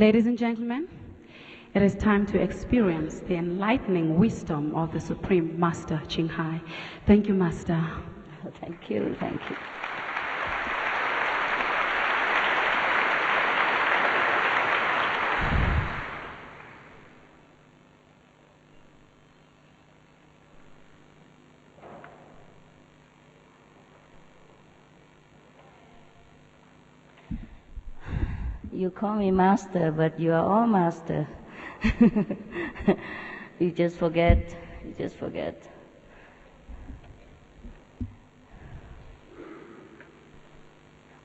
Ladies and gentlemen, it is time to experience the enlightening wisdom of the Supreme Master CHINGHAI. Thank you, Master. Thank you, thank you. You call me master, but you are all master. You just forget. You just forget.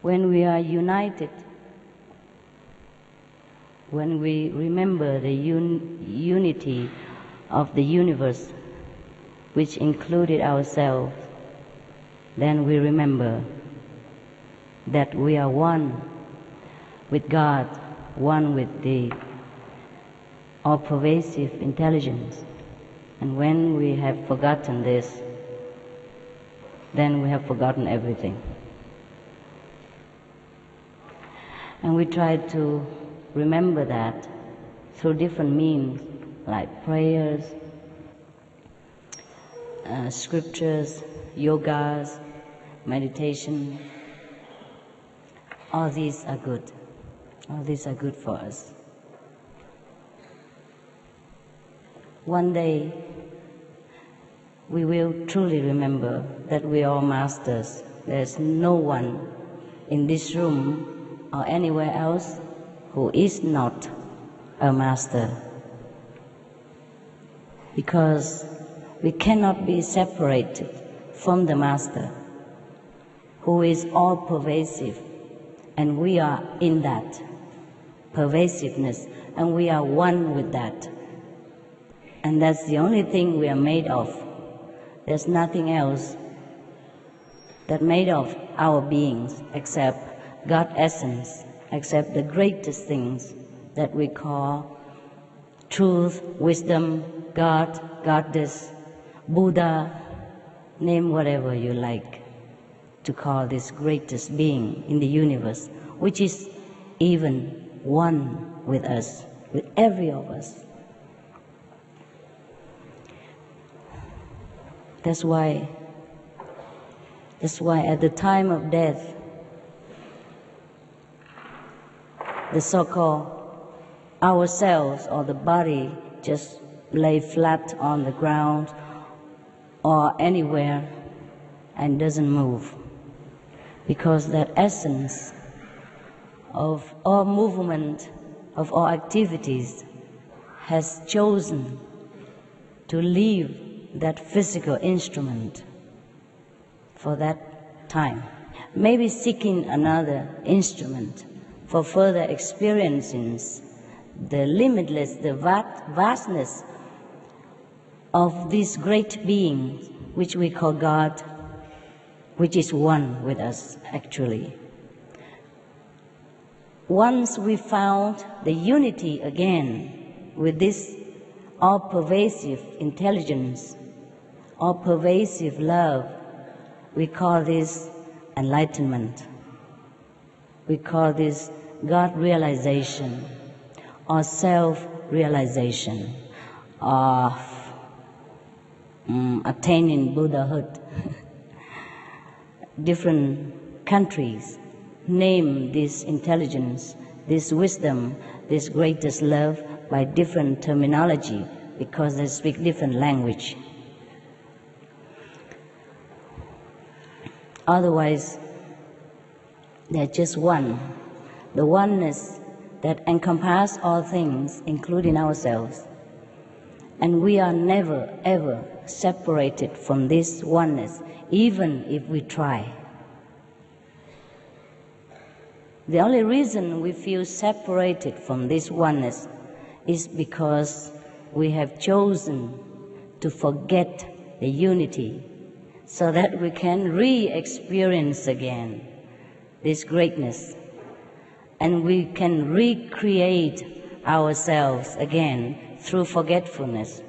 When we are united, when we remember the unity of the universe, which included ourselves, then we remember that we are one with God, one with the all-pervasive intelligence. And when we have forgotten this, then we have forgotten everything. And we try to remember that through different means, like prayers, scriptures, yogas, meditation. All these are good. All these are good for us. One day, we will truly remember that we are all masters. There's no one in this room or anywhere else who is not a master. Because we cannot be separated from the Master, who is all-pervasive, and we are in that pervasiveness, and we are one with that. And that's the only thing we are made of. There's nothing else that made of our beings except God essence, except the greatest things that we call truth, wisdom, God, Goddess, Buddha, name whatever you like to call this greatest being in the universe, which is even one with us, with every of us. That's why at the time of death, the so-called ourselves or the body just lay flat on the ground or anywhere and doesn't move, because that essence of all movement, of all activities, has chosen to leave that physical instrument for that time, maybe seeking another instrument for further experiencing the limitless, the vastness of this great being, which we call God, which is one with us, actually. Once we found the unity again with this all-pervasive intelligence, all-pervasive love, we call this enlightenment. We call this God realization or self-realization of attaining Buddhahood. Different countries name this intelligence, this wisdom, this greatest love by different terminology because they speak different language. Otherwise, they're just one, the oneness that encompasses all things, including ourselves. And we are never, ever separated from this oneness, even if we try. The only reason we feel separated from this oneness is because we have chosen to forget the unity so that we can re-experience again this greatness, and we can recreate ourselves again through forgetfulness,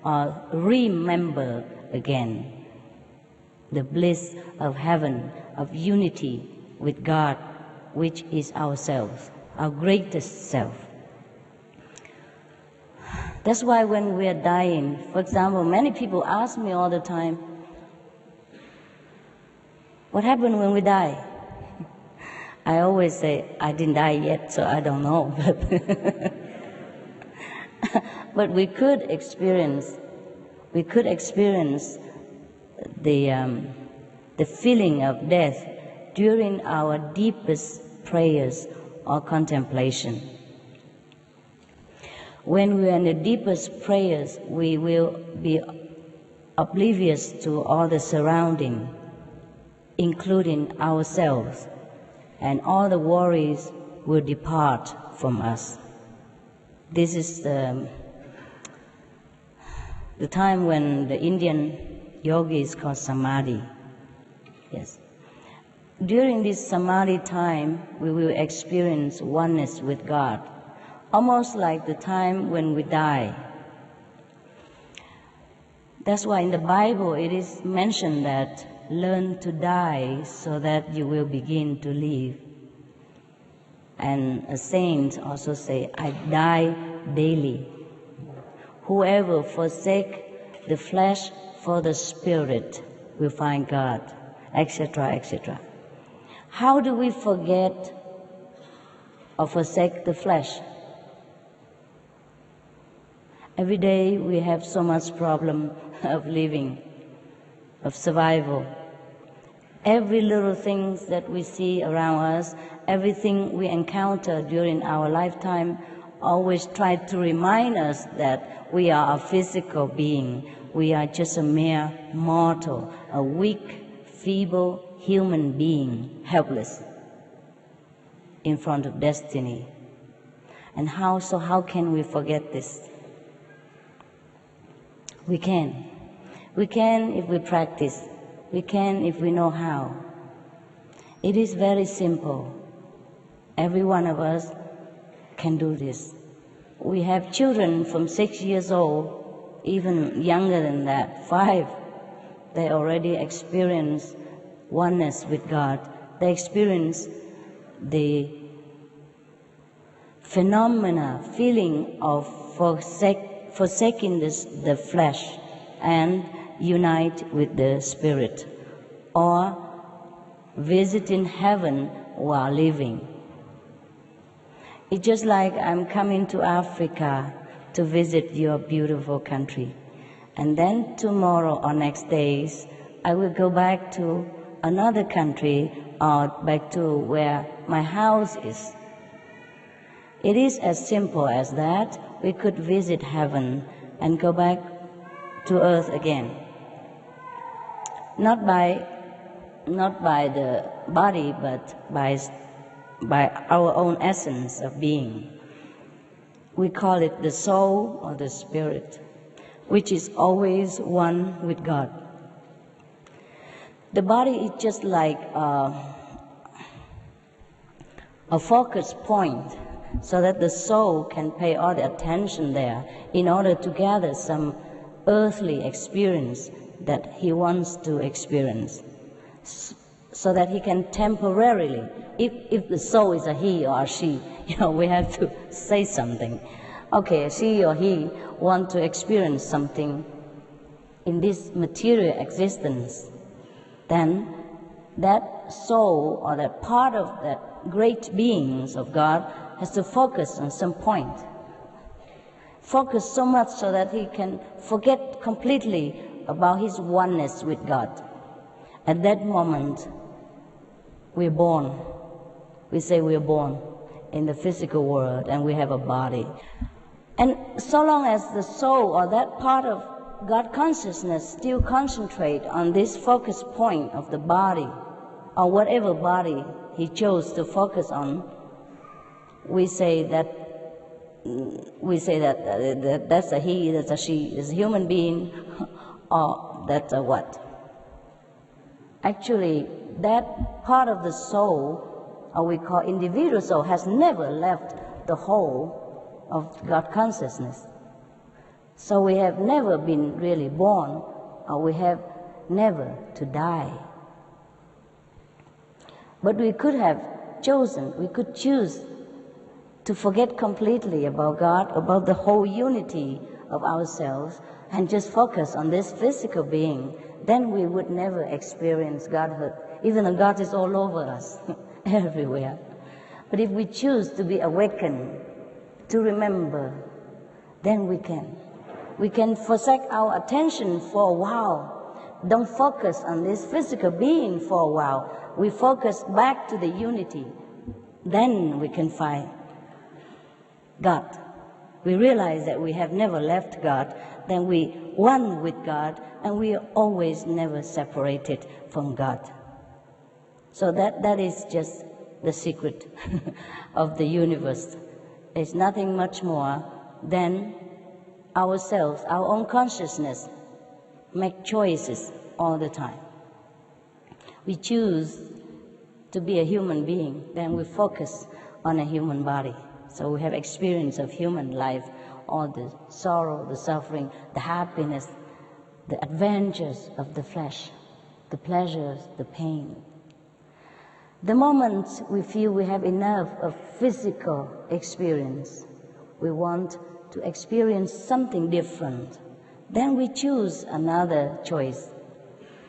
or remember again the bliss of heaven, of unity with God, which is ourselves, our greatest self. That's why when we are dying, for example, many people ask me all the time, what happened when we die? I always say, I didn't die yet, so I don't know. But we could experience the feeling of death during our deepest prayers or contemplation. When we are in the deepest prayers, we will be oblivious to all the surrounding, including ourselves, and all the worries will depart from us. This is the time when the Indian yogis call samadhi. Yes. During this samadhi time, we will experience oneness with God, almost like the time when we die. That's why in the Bible it is mentioned that learn to die so that you will begin to live. And a saint also say, I die daily. Whoever forsake the flesh for the spirit will find God, etc., etc. How do we forget or forsake the flesh? Every day we have so much problem of living, of survival. Every little things that we see around us, everything we encounter during our lifetime, always try to remind us that we are a physical being. We are just a mere mortal, a weak, feeble human being, helpless in front of destiny. And how can we forget this? We can. We can if we practice. We can if we know how. It is very simple. Every one of us can do this. We have children from 6 years old, even younger than that, 5. They already experience oneness with God. They experience the feeling of forsaking the flesh and unite with the spirit, or visiting heaven while living. It's just like I'm coming to Africa to visit your beautiful country, and then tomorrow or next days I will go back to another country or back to where my house is. It is as simple as that. We could visit heaven and go back to earth again. Not by the body, but by our own essence of being. We call it the soul or the spirit, which is always one with God. The body is just like a focus point, so that the soul can pay all the attention there in order to gather some earthly experience that he wants to experience, so that he can temporarily, if the soul is a he or a she, we have to say something. Okay, she or he want to experience something in this material existence, then that soul or that part of that great beings of God has to focus on some point. Focus so much so that he can forget completely about his oneness with God. At that moment, we're born. We say we're born in the physical world and we have a body. And so long as the soul or that part of God consciousness still concentrate on this focus point of the body, or whatever body he chose to focus on, we say that that's a he, that's a she, is a human being, or that's a what. Actually, that part of the soul, or we call individual soul, has never left the whole of God consciousness. So we have never been really born, or we have never to die. But we could have chosen, we could choose to forget completely about God, about the whole unity of ourselves, and just focus on this physical being, then we would never experience Godhood, even though God is all over us, everywhere. But if we choose to be awakened, to remember, then we can. We can forsake our attention for a while. Don't focus on this physical being for a while. We focus back to the unity. Then we can find God. We realize that we have never left God. Then we one with God, and we are always never separated from God. So that is just the secret of the universe. It's nothing much more than ourselves, our own consciousness, make choices all the time. We choose to be a human being, then we focus on a human body. So we have experience of human life, all the sorrow, the suffering, the happiness, the adventures of the flesh, the pleasures, the pain. The moment we feel we have enough of physical experience, we want to experience something different, then we choose another choice.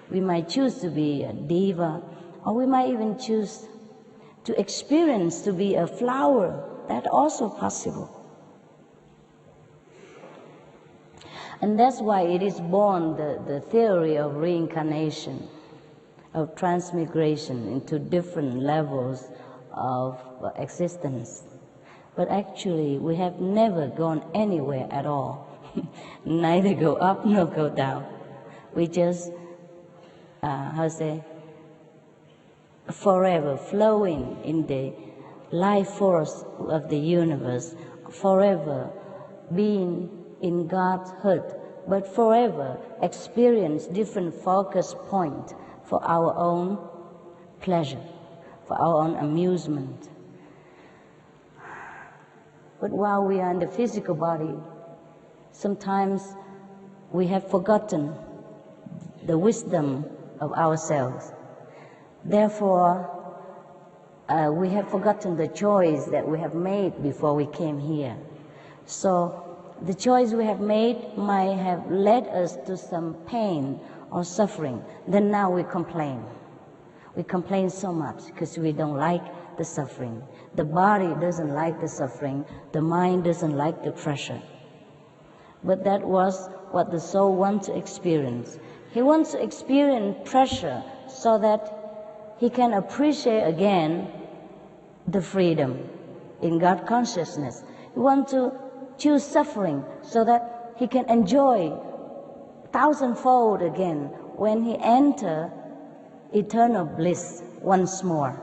We might choose to be a diva, or we might even choose to experience to be a flower. That's also possible. And that's why it is born the theory of reincarnation, of transmigration into different levels of existence. But actually, we have never gone anywhere at all, neither go up nor go down. We just, forever flowing in the life force of the universe, forever being in God's heart, but forever experience different focus points for our own pleasure, for our own amusement. But while we are in the physical body, sometimes we have forgotten the wisdom of ourselves. Therefore, we have forgotten the choice that we have made before we came here. So the choice we have made might have led us to some pain or suffering. Then now we complain. We complain so much because we don't like the suffering. The body doesn't like the suffering. The mind doesn't like the pressure. But that was what the soul wants to experience. He wants to experience pressure so that he can appreciate again the freedom in God consciousness. He wants to choose suffering so that he can enjoy thousandfold again when he enters eternal bliss once more.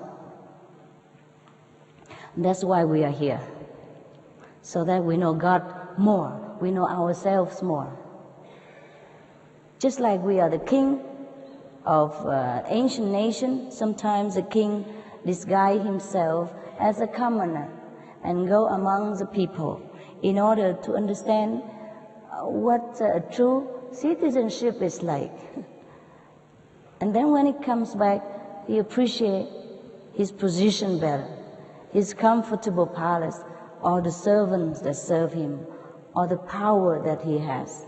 That's why we are here, so that we know God more, we know ourselves more. Just like we are the king of ancient nation, sometimes the king disguise himself as a commoner and go among the people in order to understand what true citizenship is like. And then when he comes back, he appreciates his position better, his comfortable palace, or the servants that serve him, or the power that he has.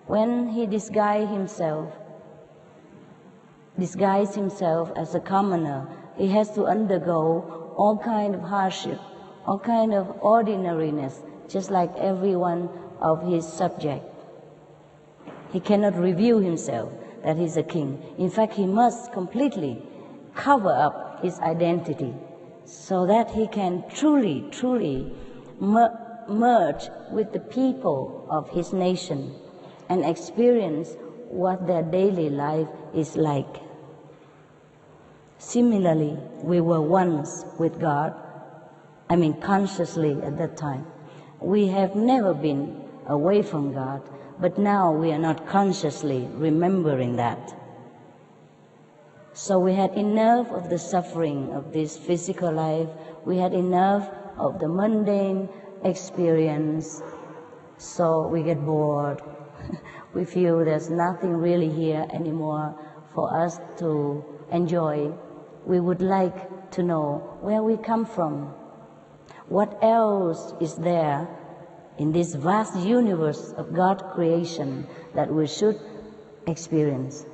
When he disguises himself as a commoner, he has to undergo all kind of hardship, all kind of ordinariness, just like every one of his subjects. He cannot reveal himself that he's a king. In fact, he must completely cover up his identity so that he can truly merge with the people of his nation and experience what their daily life is like. Similarly, we were once with God, consciously at that time. We have never been away from God, but now we are not consciously remembering that. So we had enough of the suffering of this physical life. We had enough of the mundane experience. So we get bored. We feel there's nothing really here anymore for us to enjoy. We would like to know where we come from. What else is there in this vast universe of God creation that we should experience?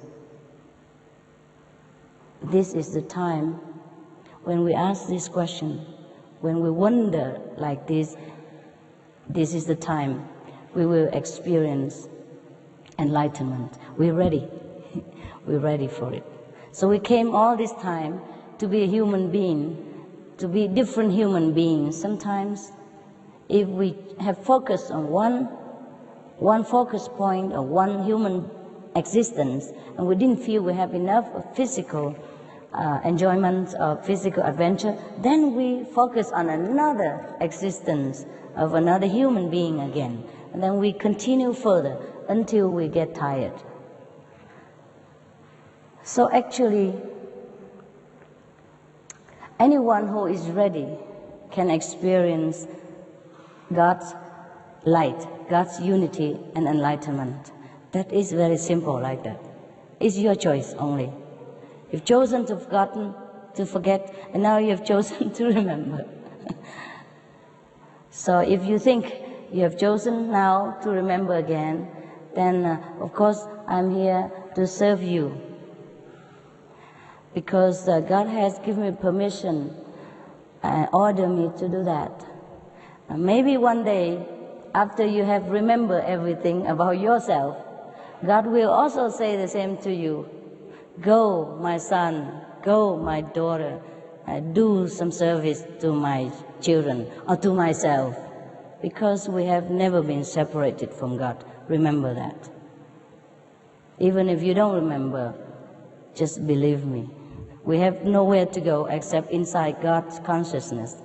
This is the time when we ask this question, when we wonder like this is the time we will experience enlightenment. We're ready. We're ready for it. So we came all this time to be a human being, to be different human beings. Sometimes if we have focused on one focus point or one human existence, and we didn't feel we have enough of physical enjoyment or physical adventure, then we focus on another existence of another human being again. And then we continue further until we get tired. So actually, anyone who is ready can experience God's light, God's unity and enlightenment. That is very simple like that. It's your choice only. You've chosen to forgotten, to forget, and now you've chosen to remember. So if you think you have chosen now to remember again, then of course I'm here to serve you. Because God has given me permission and ordered me to do that. Maybe one day, after you have remembered everything about yourself, God will also say the same to you. Go, my son, go, my daughter, do some service to my children or to myself, because we have never been separated from God. Remember that. Even if you don't remember, just believe me. We have nowhere to go except inside God's consciousness.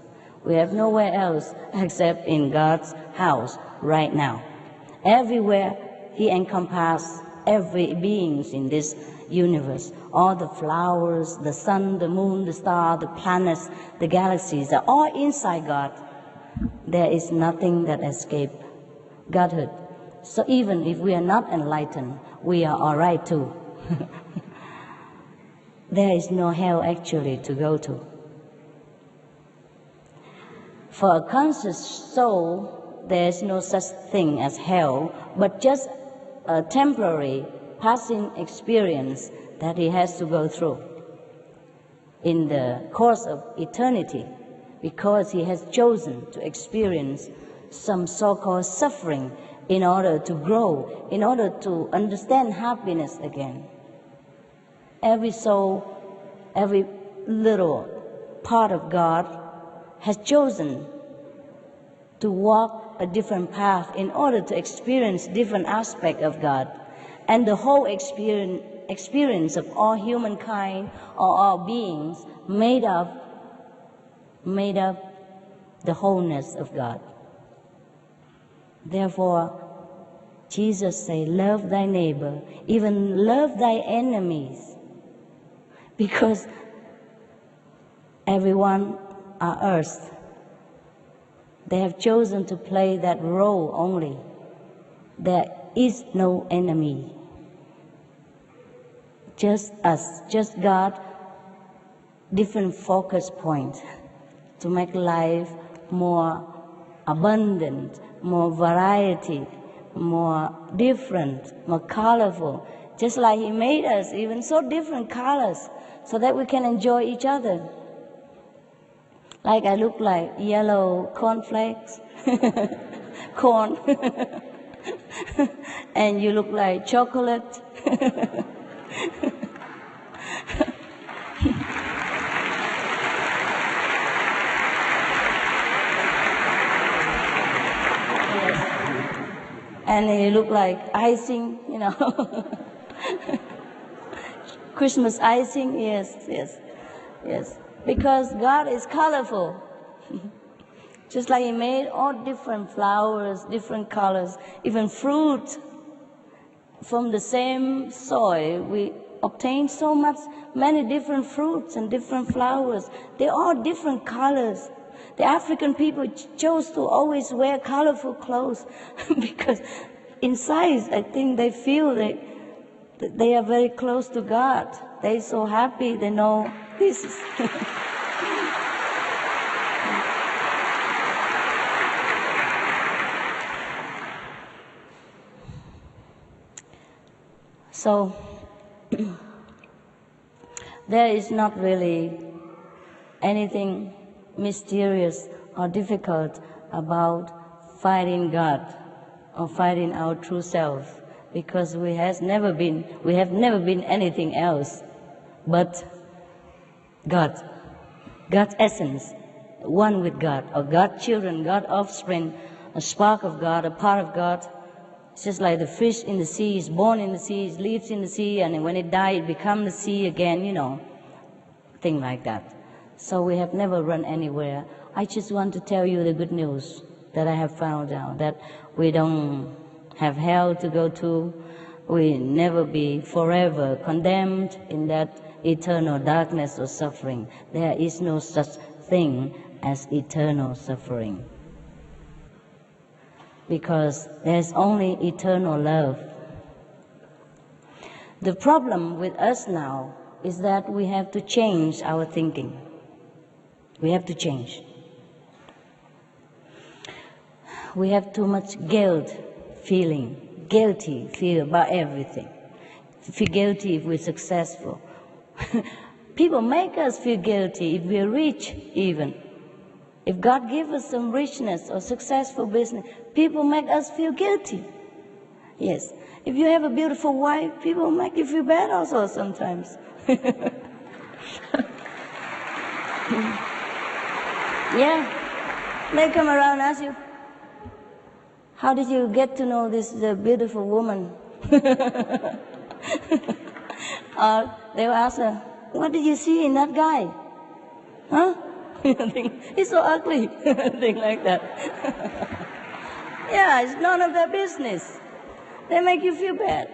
We have nowhere else except in God's house right now. Everywhere He encompasses every being in this universe. All the flowers, the sun, the moon, the star, the planets, the galaxies are all inside God. There is nothing that escapes Godhood. So even if we are not enlightened, we are all right too. There is no hell actually to go to. For a conscious soul, there is no such thing as hell, but just a temporary passing experience that he has to go through in the course of eternity, because he has chosen to experience some so-called suffering in order to grow, in order to understand happiness again. Every soul, every little part of God has chosen to walk a different path in order to experience different aspects of God. And the whole experience of all humankind or all beings made up the wholeness of God. Therefore, Jesus said, love thy neighbor, even love thy enemies, because everyone on earth, they have chosen to play that role only. There is no enemy. Just us, just God, different focus points to make life more abundant, more variety, more different, more colorful. Just like He made us, even so different colors, so that we can enjoy each other. Like I look like yellow cornflakes, corn, and you look like chocolate. And you look like icing, you know. Christmas icing, yes. Because God is colorful. Just like He made all different flowers, different colors, even fruit. From the same soil, we obtain so many different fruits and different flowers. They're all different colors. The African people chose to always wear colorful clothes because inside, I think they feel that they are very close to God. They're so happy, they know this is... So there is not really anything mysterious or difficult about finding God or finding our true self, because we have never been anything else but God, God's essence, one with God, or God's children, God's offspring, a spark of God, a part of God. It's just like the fish in the sea is born in the sea, it lives in the sea, and when it dies, it becomes the sea again, you know, thing like that. So we have never run anywhere. I just want to tell you the good news that I have found out, that we don't have hell to go to. We never be forever condemned in that eternal darkness or suffering. There is no such thing as eternal suffering, because there's only eternal love. The problem with us now is that we have to change our thinking. We have to change. We have too much guilt feeling, guilty feel about everything. Feel guilty if we're successful. People make us feel guilty if we're rich even. If God gives us some richness or successful business, people make us feel guilty. Yes. If you have a beautiful wife, people make you feel bad also sometimes. Yeah. They come around and ask you, how did you get to know this beautiful woman? Or they will ask her, what did you see in that guy? Huh? He's so ugly. Thing like that. Yeah, it's none of their business. They make you feel bad.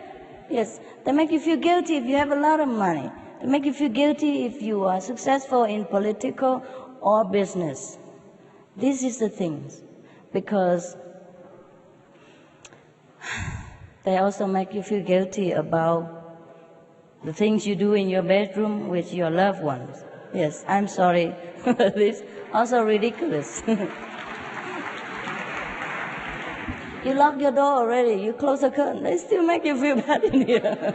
Yes, they make you feel guilty if you have a lot of money. They make you feel guilty if you are successful in political or business. This is the things, because they also make you feel guilty about the things you do in your bedroom with your loved ones. Yes, I'm sorry. This is also ridiculous. You lock your door already, you close the curtain, they still make you feel bad in here.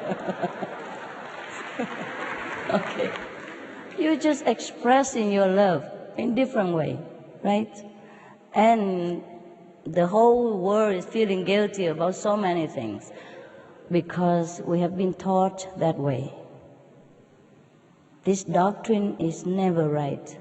Okay. You're just expressing your love in different way, right? And the whole world is feeling guilty about so many things because we have been taught that way. This doctrine is never right.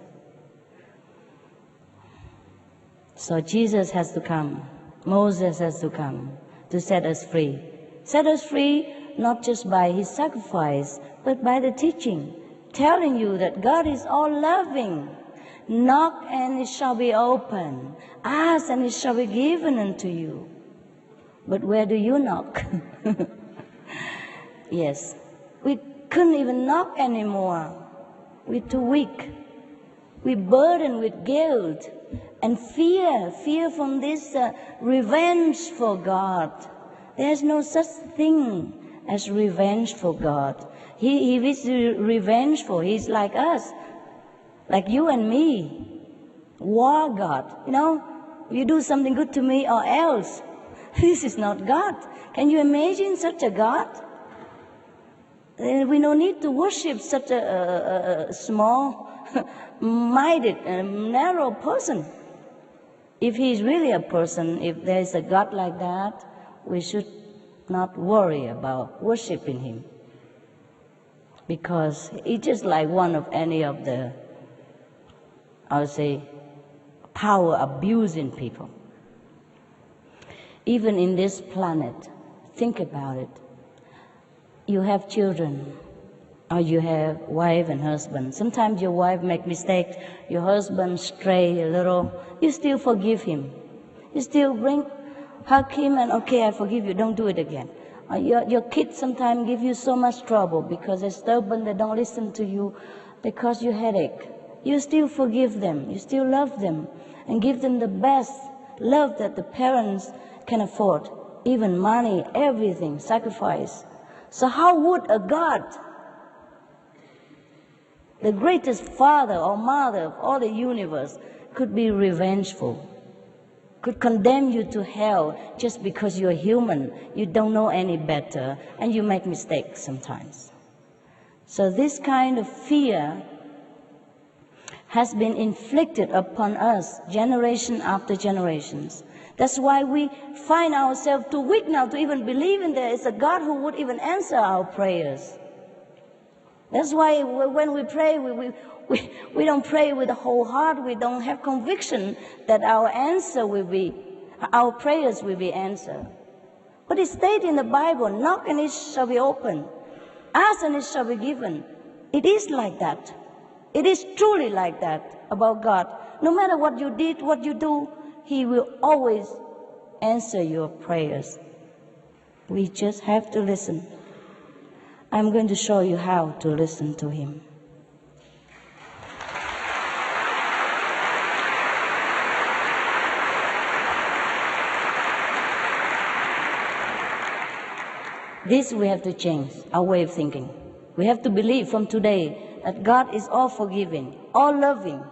So Jesus has to come, Moses has to come to set us free. Set us free not just by his sacrifice, but by the teaching, telling you that God is all loving. Knock and it shall be opened. Ask and it shall be given unto you. But where do you knock? Yes, we couldn't even knock anymore. We're too weak. We're burdened with guilt and fear from this revenge for God. There's no such thing as revenge for God. He is revengeful. He's like us, like you and me. War God. You know, you do something good to me or else. This is not God. Can you imagine such a God? We don't need to worship such a small-minded and narrow person. If he is really a person, if there is a God like that, we should not worry about worshiping him. Because it's just like one of any of the, I would say, power abusing people. Even in this planet, think about it. You have children, or you have wife and husband. Sometimes your wife make mistakes, your husband stray a little. You still forgive him. You still hug him and, okay, I forgive you, don't do it again. Your kids sometimes give you so much trouble because they're stubborn, they don't listen to you, they cause you headache. You still forgive them, you still love them, and give them the best love that the parents can afford. Even money, everything, sacrifice. So how would a God, the greatest father or mother of all the universe, could be revengeful, could condemn you to hell just because you're human. You don't know any better, and you make mistakes sometimes. So this kind of fear has been inflicted upon us generation after generations. That's why we find ourselves too weak now to even believe in there is a God who would even answer our prayers. That's why when we pray, we don't pray with the whole heart. We don't have conviction that our prayers will be answered. But it states in the Bible, knock and it shall be opened. Ask and it shall be given. It is like that. It is truly like that about God. No matter what you did, what you do, He will always answer your prayers. We just have to listen. I'm going to show you how to listen to Him. This we have to change, our way of thinking. We have to believe from today that God is all forgiving, all loving.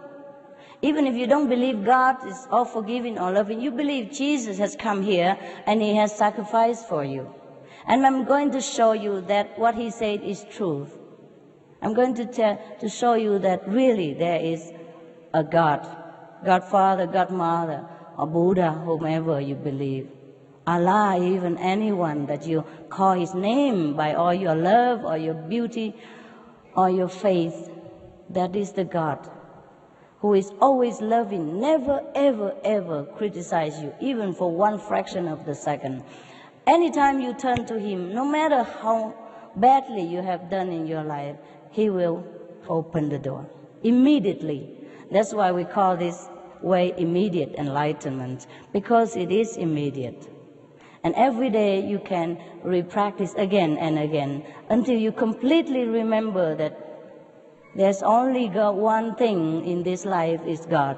Even if you don't believe God is all forgiving or loving, you believe Jesus has come here and He has sacrificed for you. And I'm going to show you that what He said is truth. I'm going to show you that really there is a God, God Father, God Mother, or Buddha, whomever you believe. Allah, even anyone that you call His name by all your love or your beauty or your faith, that is the God who is always loving, never, ever, ever criticize you, even for one fraction of the second. Anytime you turn to Him, no matter how badly you have done in your life, He will open the door immediately. That's why we call this way immediate enlightenment, because it is immediate. And every day you can re-practice again and again until you completely remember that there's only one thing in this life is God,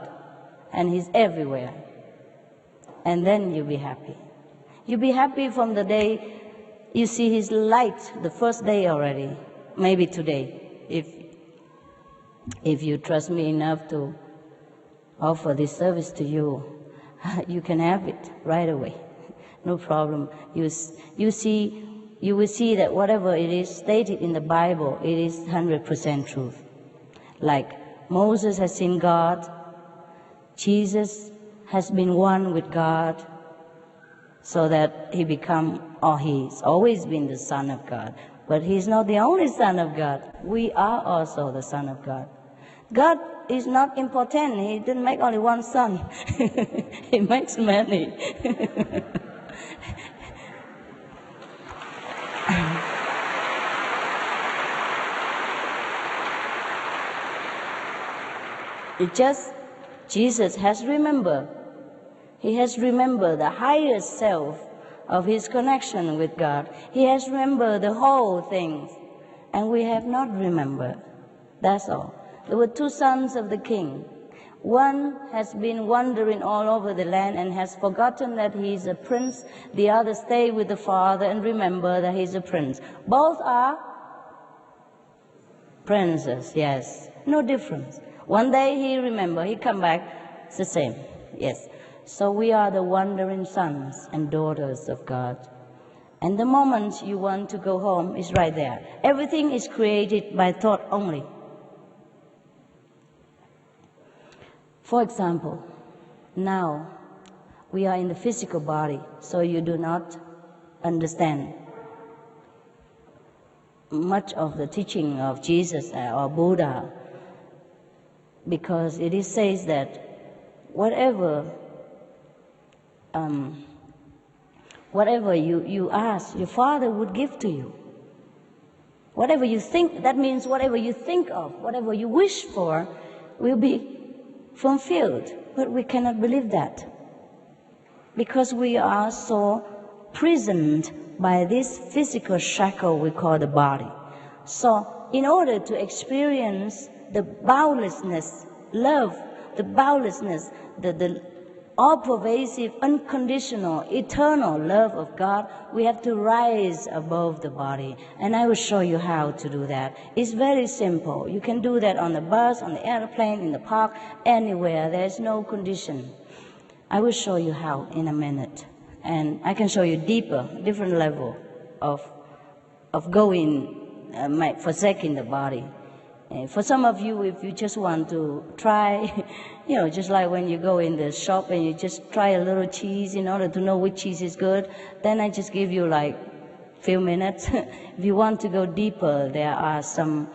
and He's everywhere. And then you'll be happy. You'll be happy from the day you see His light, the first day already, maybe today, if you trust me enough to offer this service to you, you can have it right away. No problem. You will see that whatever it is stated in the Bible, it is 100% truth. Like Moses has seen God, Jesus has been one with God, so that he's always been the Son of God. But He's not the only Son of God. We are also the Son of God. God is not important. He didn't make only one son. He makes many. It just, Jesus has remembered. He has remembered the highest self of His connection with God. He has remembered the whole thing, and we have not remembered. That's all. There were two sons of the king. One has been wandering all over the land and has forgotten that he is a prince. The other stayed with the father and remember that he's a prince. Both are princes, yes, no difference. One day he remember, he come back, it's the same, yes. So we are the wandering sons and daughters of God. And the moment you want to go home is right there. Everything is created by thought only. For example, now we are in the physical body, so you do not understand much of the teaching of Jesus or Buddha, because it says that whatever you ask, your Father would give to you. Whatever you think, that means whatever you think of, whatever you wish for, will be fulfilled. But we cannot believe that, because we are so prisoned by this physical shackle we call the body. So in order to experience the boundlessness, love, the boundlessness, the all-pervasive, unconditional, eternal love of God, we have to rise above the body. And I will show you how to do that. It's very simple. You can do that on the bus, on the airplane, in the park, anywhere. There's no condition. I will show you how in a minute. And I can show you deeper, different level of going, forsaking the body. For some of you, if you just want to try, just like when you go in the shop and you just try a little cheese in order to know which cheese is good, then I just give you like few minutes. If you want to go deeper, there are some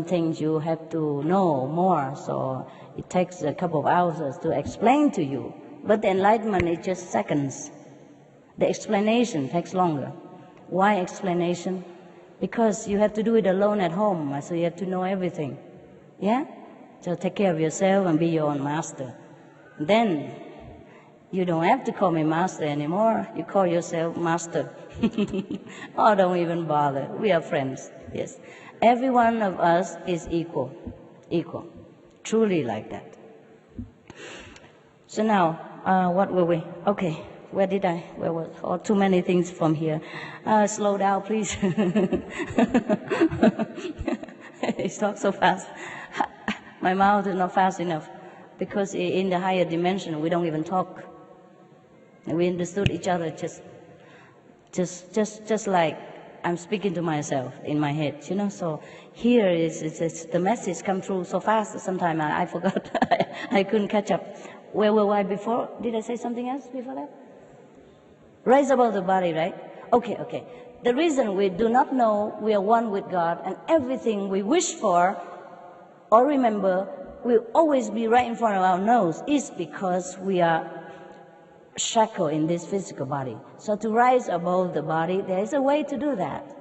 things you have to know more, so it takes a couple of hours to explain to you. But the enlightenment is just seconds. The explanation takes longer. Why explanation? Because you have to do it alone at home, so you have to know everything. Yeah? So take care of yourself and be your own master. Then you don't have to call me master anymore. You call yourself master. Oh, don't even bother. We are friends. Yes. Every one of us is equal. Equal. Truly like that. So now, what were we? Okay. Where was? Oh, too many things from here. Slow down, please. He talks so fast. My mouth is not fast enough because in the higher dimension we don't even talk. We understood each other just like I'm speaking to myself in my head, So here is the message come through so fast. Sometimes I forgot. I couldn't catch up. Where were I before? Did I say something else before that? Rise above the body, right? Okay. The reason we do not know we are one with God and everything we wish for or remember will always be right in front of our nose is because we are shackled in this physical body. So to rise above the body, there is a way to do that.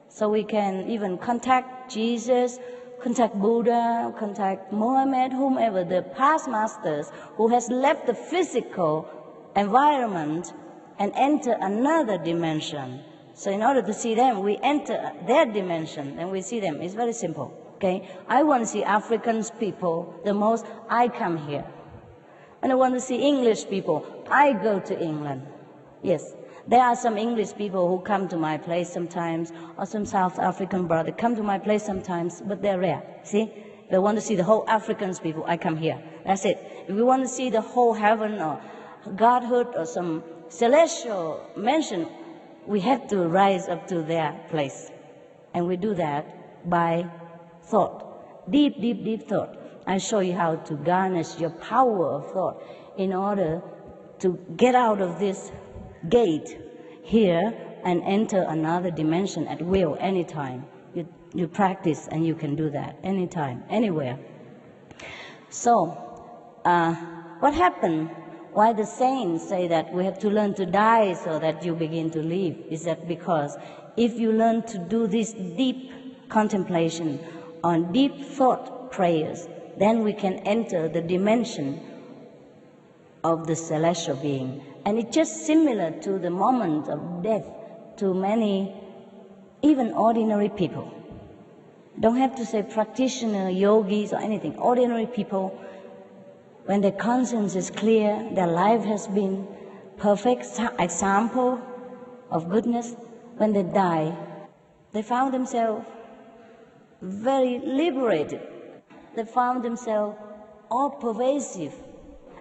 So we can even contact Jesus, contact Buddha, contact Mohammed, whomever, the past masters who has left the physical environment and enter another dimension. So in order to see them, we enter their dimension and we see them. It's very simple, okay? I want to see African people the most, I come here. And I want to see English people, I go to England. Yes, there are some English people who come to my place sometimes, or some South African brother come to my place sometimes, but they're rare, see? They want to see the whole African people, I come here. That's it. If we want to see the whole heaven or Godhood or some celestial mansion, we have to rise up to their place. And we do that by thought, deep thought. I show you how to garnish your power of thought in order to get out of this gate here and enter another dimension at will, anytime. You practice and you can do that anytime, anywhere. So, what happened? Why the saints say that we have to learn to die so that you begin to live? Is that because if you learn to do this deep contemplation on deep thought prayers, then we can enter the dimension of the celestial being. And it's just similar to the moment of death to many, even ordinary people. Don't have to say practitioner, yogis, or anything. Ordinary people, when their conscience is clear, their life has been perfect example of goodness, when they die, they found themselves very liberated. They found themselves all pervasive,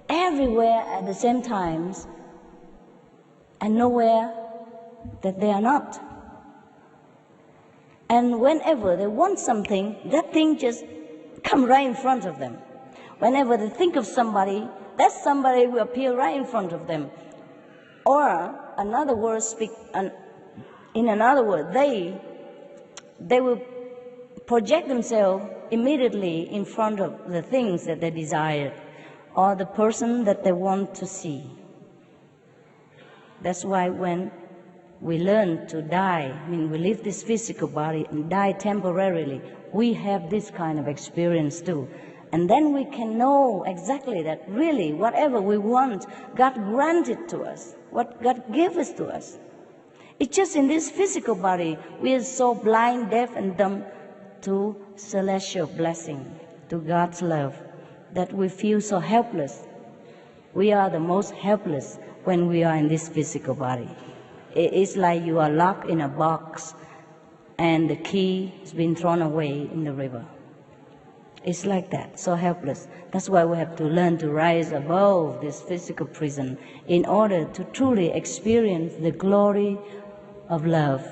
everywhere at the same times, and nowhere that they are not. And whenever they want something, that thing just comes right in front of them. Whenever they think of somebody, that somebody will appear right in front of them. Or, in other words, they will project themselves immediately in front of the things that they desire or the person that they want to see. That's why when we learn to die, we leave this physical body and die temporarily, we have this kind of experience too. And then we can know exactly that really whatever we want, God granted to us, what God gave us to us. It's just in this physical body, we are so blind, deaf, and dumb to celestial blessing, to God's love, that we feel so helpless. We are the most helpless when we are in this physical body. It's like you are locked in a box and the key has been thrown away in the river. It's like that, so helpless. That's why we have to learn to rise above this physical prison in order to truly experience the glory of love.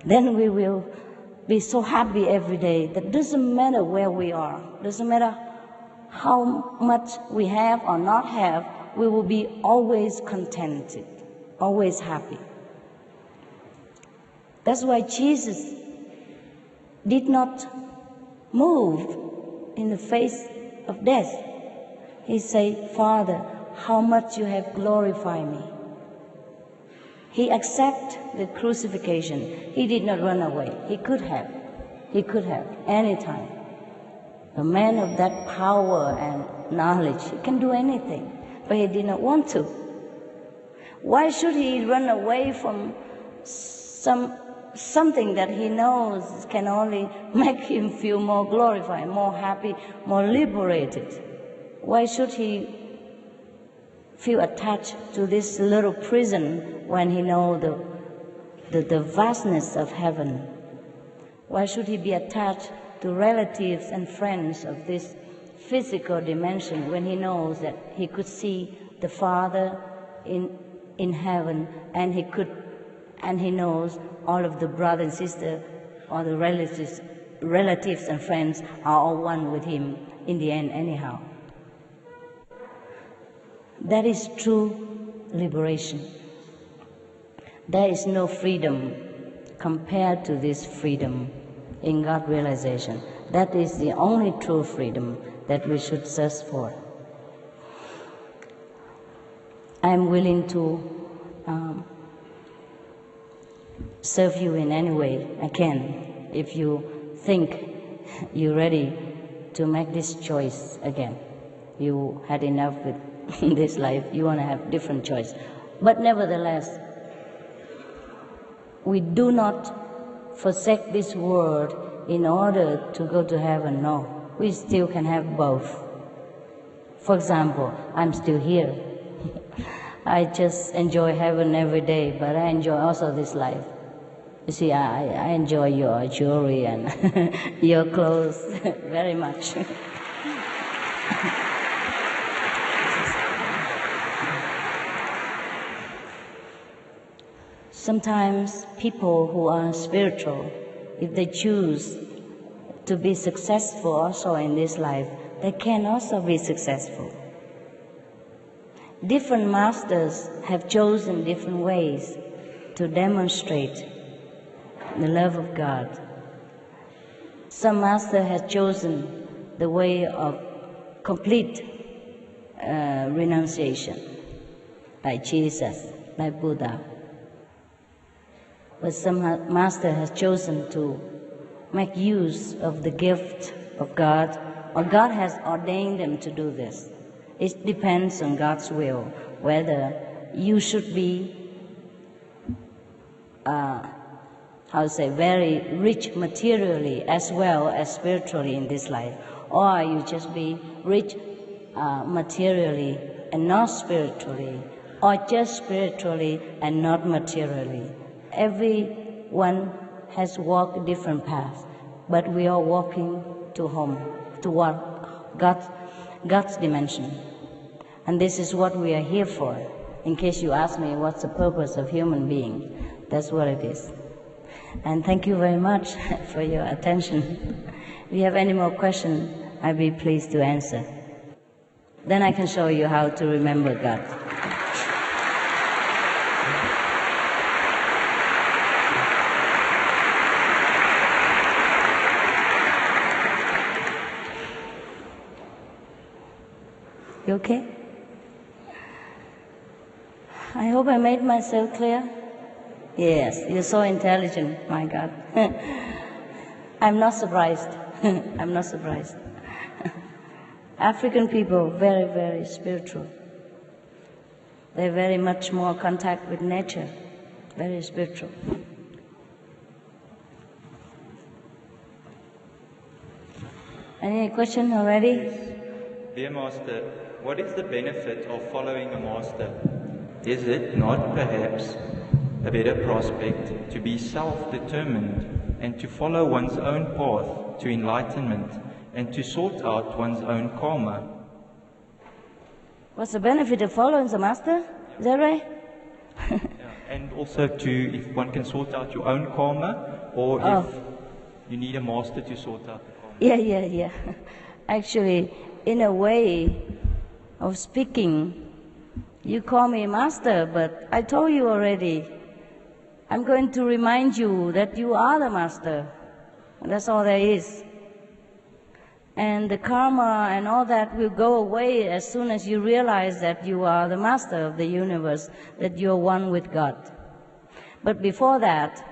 Then we will be so happy every day that doesn't matter where we are, doesn't matter how much we have or not have, we will be always contented, always happy. That's why Jesus did not move in the face of death. He said, Father, how much you have glorified me. He accepted the crucifixion. He did not run away. He could have. He could have, any time. A man of that power and knowledge, he can do anything, but he did not want to. Why should he run away from something that he knows can only make him feel more glorified, more happy, more liberated? Why should he feel attached to this little prison when he knows the vastness of heaven? Why should he be attached to relatives and friends of this physical dimension when he knows that he could see the Father in heaven, and he knows all of the brothers and sisters, all the relatives and friends are all one with him in the end anyhow? That is true liberation. There is no freedom compared to this freedom in God realization. That is the only true freedom that we should search for. I am willing to serve you in any way I can if you think you're ready to make this choice again. You had enough with this life, you want to have different choice. But nevertheless, we do not forsake this world in order to go to heaven. No, we still can have both. For example, I'm still here. I just enjoy heaven every day, but I enjoy also this life. You see, I enjoy your jewelry and your clothes very much. Sometimes people who are spiritual, if they choose to be successful also in this life, they can also be successful. Different masters have chosen different ways to demonstrate the love of God. Some master has chosen the way of complete renunciation, like Jesus, like Buddha. But some master has chosen to make use of the gift of God, or God has ordained them to do this. It depends on God's will, whether you should be, very rich materially as well as spiritually in this life, or you just be rich materially and not spiritually, or just spiritually and not materially. Everyone has walked different paths, but we are walking to home, toward God's dimension. And this is what we are here for. In case you ask me what's the purpose of human being, that's what it is. And thank you very much for your attention. If you have any more questions, I'd be pleased to answer. Then I can show you how to remember God. You okay? I hope I made myself clear. Yes, you're so intelligent, my God. I'm not surprised. I'm not surprised. African people, very, very spiritual. They're very much more contact with nature, very spiritual. Any question already? Dear Master, what is the benefit of following a master? Is it not perhaps a better prospect to be self-determined and to follow one's own path to enlightenment and to sort out one's own karma. What's the benefit of following the master? Is that right? Yeah, and also if one can sort out your own karma, or if you need a master to sort out the karma. Yeah. Actually, in a way of speaking, you call me master, but I told you already, I'm going to remind you that you are the master. And that's all there is. And the karma and all that will go away as soon as you realize that you are the master of the universe, that you're one with God. But before that,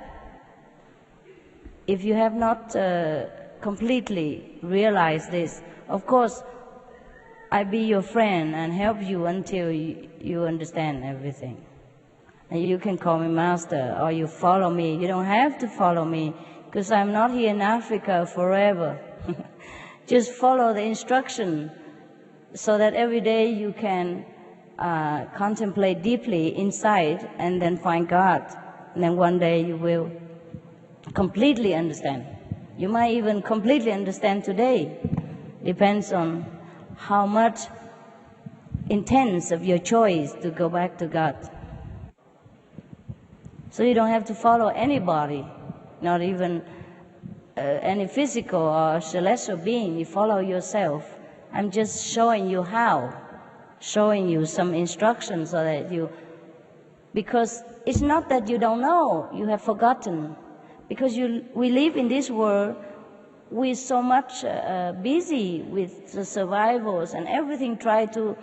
if you have not completely realized this, of course, I be your friend and help you until you understand everything. And you can call me master, or you follow me. You don't have to follow me, because I'm not here in Africa forever. Just follow the instruction so that every day you can contemplate deeply inside and then find God. And then one day you will completely understand. You might even completely understand today. Depends on how much intense of your choice to go back to God. So you don't have to follow anybody, not even any physical or celestial being. You follow yourself. I'm just showing you how, showing you some instructions so that because it's not that you don't know, you have forgotten. Because we live in this world, we're so much busy with the survivals and everything try to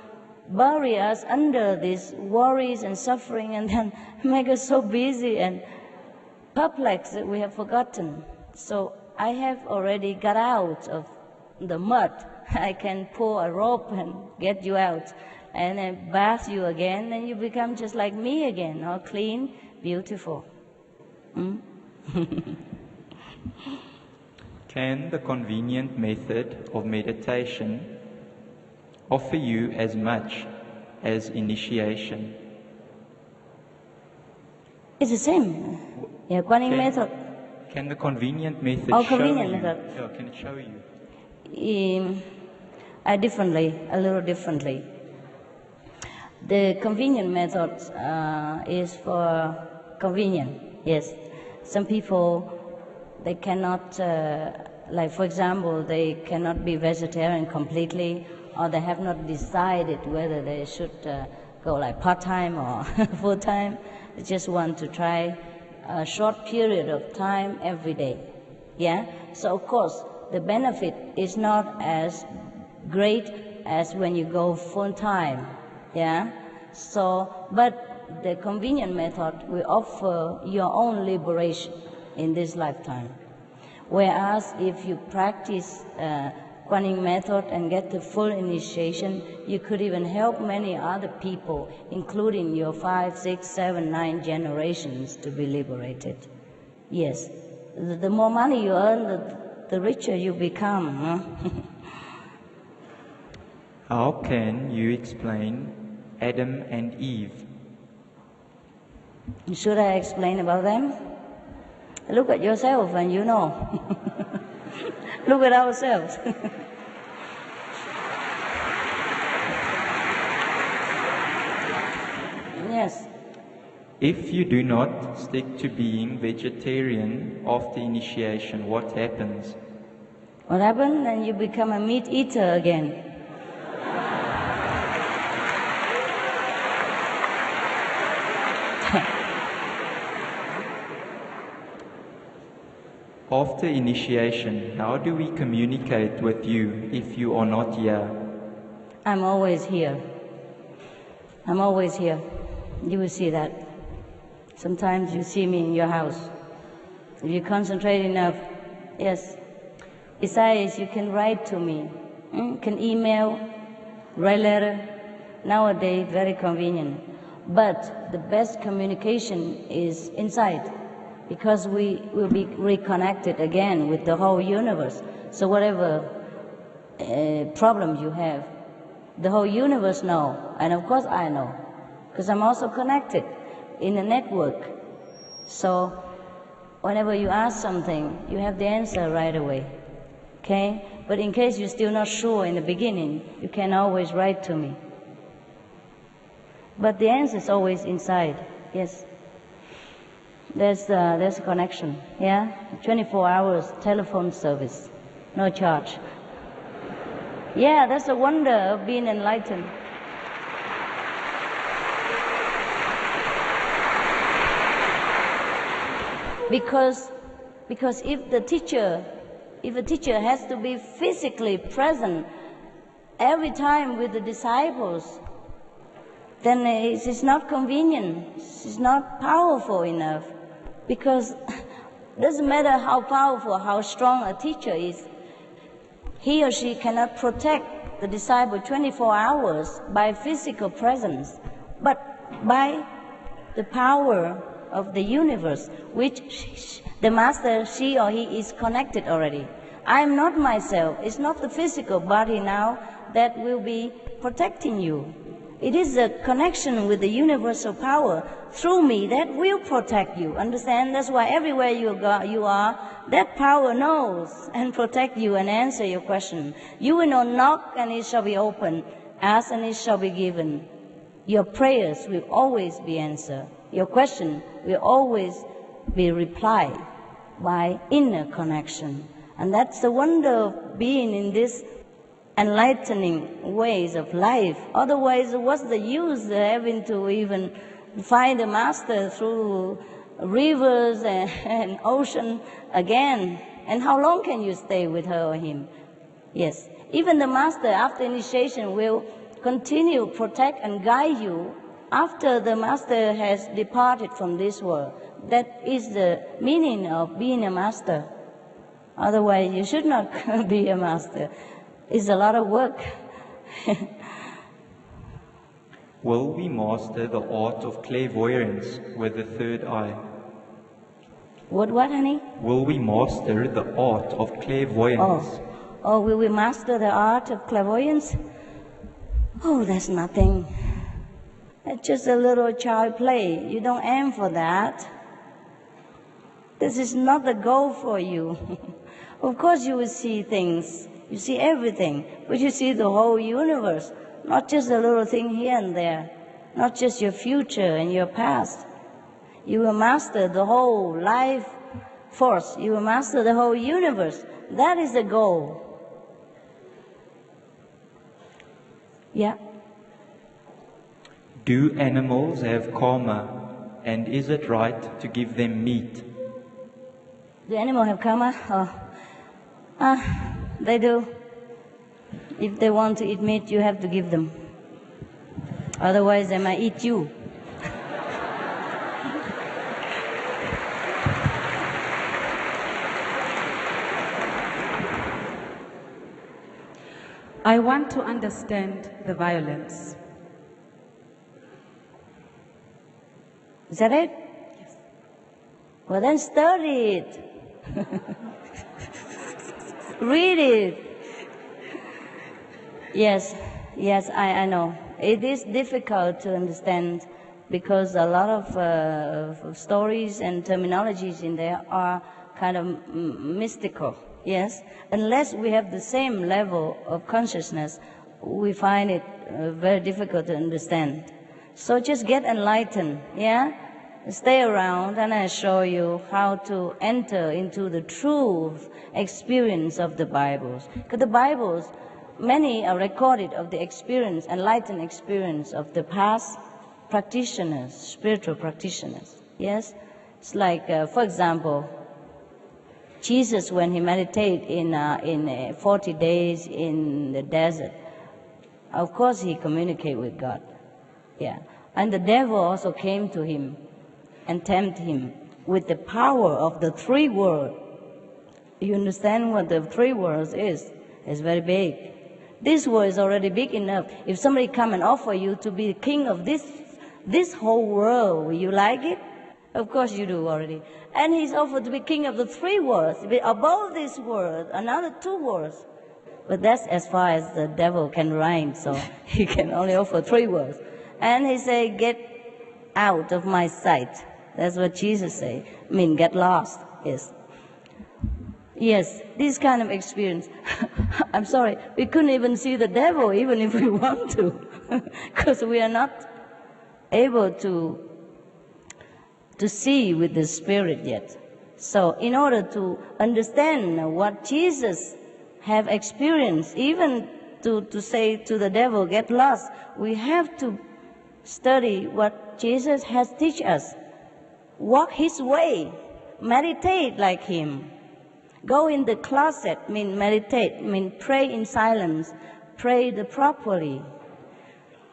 bury us under these worries and suffering and then make us so busy and perplexed that we have forgotten. So I have already got out of the mud. I can pull a rope and get you out and then bath you again, and you become just like me again, all clean, beautiful. Can the convenient method of meditation offer you as much as initiation? It's the same. Yeah, Guanyin method. Can the convenient method convenient show you? method. Yeah, can it show you? A little differently. The convenient method is for convenient, yes. Some people, they cannot, like for example, they cannot be vegetarian completely, or they have not decided whether they should go like part-time or full-time. They just want to try a short period of time every day. Yeah? So of course, the benefit is not as great as when you go full-time. Yeah? So, but the convenient method will offer your own liberation in this lifetime. Whereas if you practice Guanyin method and get the full initiation, you could even help many other people, including your 5, 6, 7, 9 generations to be liberated. Yes, the more money you earn, the richer you become. Huh? How can you explain Adam and Eve? Should I explain about them? Look at yourself and you know. Look at ourselves. Yes. If you do not stick to being vegetarian after initiation, what happens? What happens? Then you become a meat eater again. After initiation, how do we communicate with you if you are not here? I'm always here. I'm always here. You will see that. Sometimes you see me in your house. If you concentrate enough, yes. Besides, you can write to me. You can email, write letter. Nowadays, very convenient. But the best communication is inside, because we will be reconnected again with the whole universe. So whatever problem you have, the whole universe knows, and of course I know, because I'm also connected in a network. So whenever you ask something, you have the answer right away. Okay? But in case you're still not sure in the beginning, you can always write to me. But the answer is always inside. Yes. There's a connection. Yeah. 24 hours telephone service, no charge. Yeah, that's a wonder of being enlightened. Because if a teacher has to be physically present every time with the disciples, then it's not convenient, it's not powerful enough. Because it doesn't matter how powerful, how strong a teacher is, he or she cannot protect the disciple 24 hours by physical presence, but by the power of the universe, which the master, she or he, is connected already. I am not myself. It's not the physical body now that will be protecting you. It is a connection with the universal power through me that will protect you. Understand? That's why everywhere you are, that power knows and protect you and answer your question. You will not knock and it shall be opened. Ask and it shall be given. Your prayers will always be answered. Your question will always be replied by inner connection. And that's the wonder of being in this enlightening ways of life. Otherwise, what's the use having to even find a master through rivers and ocean again? And how long can you stay with her or him? Yes, even the master after initiation will continue, protect and guide you after the master has departed from this world. That is the meaning of being a master. Otherwise, you should not be a master. It's a lot of work. Will we master the art of clairvoyance with the third eye? What, honey? Will we master the art of clairvoyance? Oh, will we master the art of clairvoyance? Oh, that's nothing. That's just a little child play. You don't aim for that. This is not the goal for you. Of course you will see things. You see everything, but you see the whole universe, not just a little thing here and there, not just your future and your past. You will master the whole life force. You will master the whole universe. That is the goal. Yeah. Do animals have karma, and is it right to give them meat? Do animals have karma? They do. If they want to eat meat, you have to give them. Otherwise, they might eat you. I want to understand the violence. Is that it? Yes. Well, then study it. Read it. Yes, I know. It is difficult to understand because a lot of stories and terminologies in there are kind of mystical. Yes, unless we have the same level of consciousness, we find it very difficult to understand. So just get enlightened, yeah? Stay around and I show you how to enter into the true experience of the Bibles. Because the Bibles, many are recorded of the experience, enlightened experience of the past practitioners, spiritual practitioners, yes? It's like, for example, Jesus, when he meditated in 40 days in the desert, of course he communicated with God. Yeah. And the devil also came to him and tempted him with the power of the three words. You understand what the three words is? It's very big. This word is already big enough. If somebody come and offer you to be the king of this whole world, will you like it? Of course you do already. And he's offered to be king of the three words. Above this word, another two words. But that's as far as the devil can rhyme, so he can only offer three words. And he said, get out of my sight. That's what Jesus said. I mean, get lost, yes. Yes, this kind of experience. I'm sorry, we couldn't even see the devil even if we want to, because we are not able to see with the Spirit yet. So in order to understand what Jesus have experienced, even to say to the devil, get lost, we have to study what Jesus has teach us. Walk his way, meditate like him. Go in the closet, mean meditate, mean pray in silence, pray properly.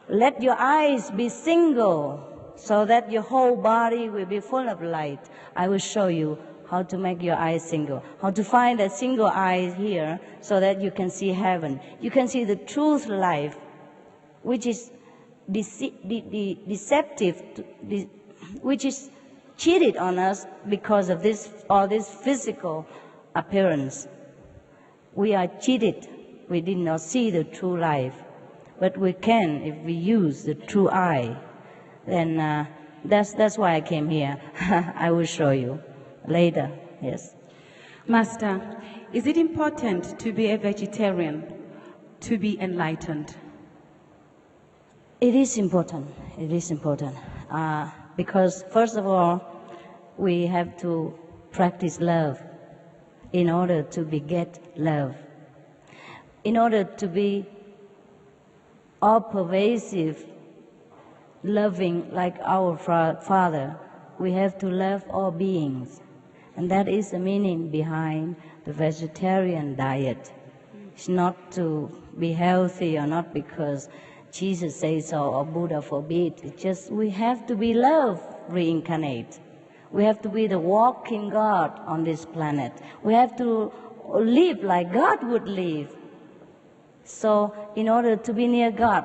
Let your eyes be single so that your whole body will be full of light. I will show you how to make your eyes single, how to find that single eye here so that you can see heaven. You can see the truth life, which is deceptive, which is cheated on us because of all this physical appearance. We are cheated. We did not see the true life. But we can if we use the true eye. Then that's why I came here. I will show you later. Yes. Master, is it important to be a vegetarian to be enlightened? It is important. It is important. Because first of all, we have to practice love in order to beget love. In order to be all-pervasive, loving like our Father, we have to love all beings. And that is the meaning behind the vegetarian diet. It's not to be healthy or not because Jesus says so or Buddha forbid. It's just we have to be love reincarnate. We have to be the walking God on this planet. We have to live like God would live. So in order to be near God,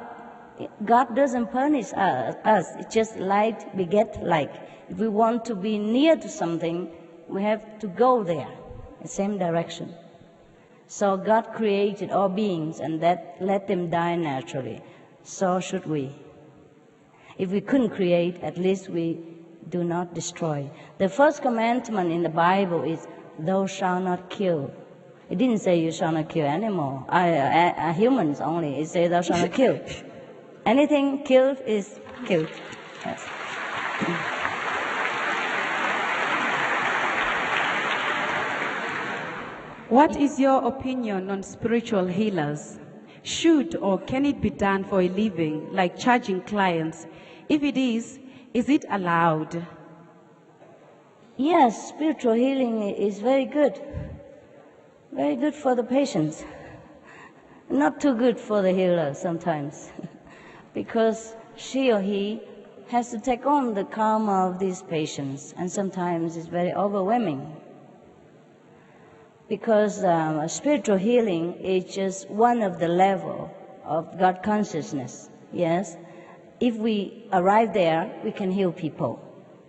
God doesn't punish us. It's just like beget like. If we want to be near to something, we have to go there, the same direction. So God created all beings and that let them die naturally. So should we. If we couldn't create, at least we do not destroy. The first commandment in the Bible is, thou shalt not kill. It didn't say you shall not kill animals, humans only. It says thou shalt not kill. Anything killed is killed. Yes. What is your opinion on spiritual healers? Should or can it be done for a living, like charging clients? If it is it allowed? Yes, spiritual healing is very good. Very good for the patients. Not too good for the healer sometimes. Because she or he has to take on the karma of these patients, and sometimes it's very overwhelming. Because spiritual healing is just one of the level of God consciousness, yes? If we arrive there, we can heal people.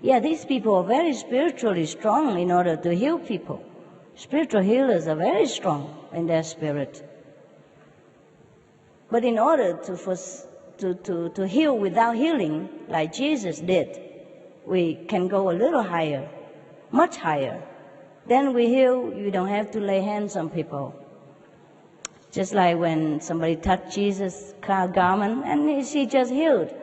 Yeah, these people are very spiritually strong in order to heal people. Spiritual healers are very strong in their spirit. But in order to heal without healing, like Jesus did, we can go a little higher, much higher. Then we heal, you don't have to lay hands on people. Just like when somebody touched Jesus' garment and she just healed.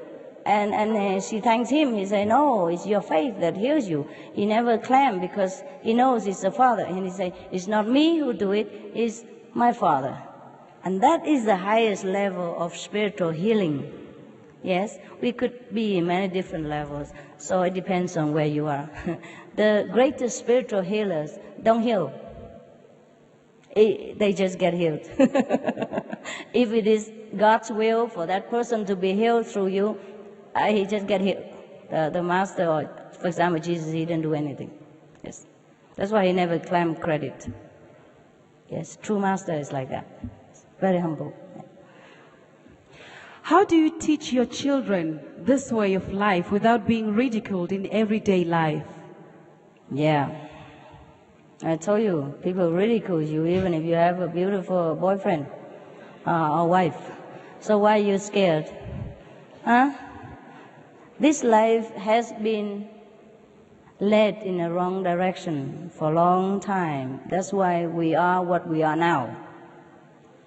And she thanks him. He said, no, it's your faith that heals you. He never claimed because he knows it's the Father. And he said, it's not me who do it, it's my Father. And that is the highest level of spiritual healing. Yes, we could be in many different levels, so it depends on where you are. The greatest spiritual healers don't heal. They just get healed. If it is God's will for that person to be healed through you, he just get healed. The master, or for example, Jesus, he didn't do anything. Yes, that's why he never claimed credit. Yes, true master is like that. Very humble. How do you teach your children this way of life without being ridiculed in everyday life? Yeah. I told you, people ridicule you even if you have a beautiful boyfriend or wife. So why are you scared? Huh? This life has been led in a wrong direction for a long time. That's why we are what we are now.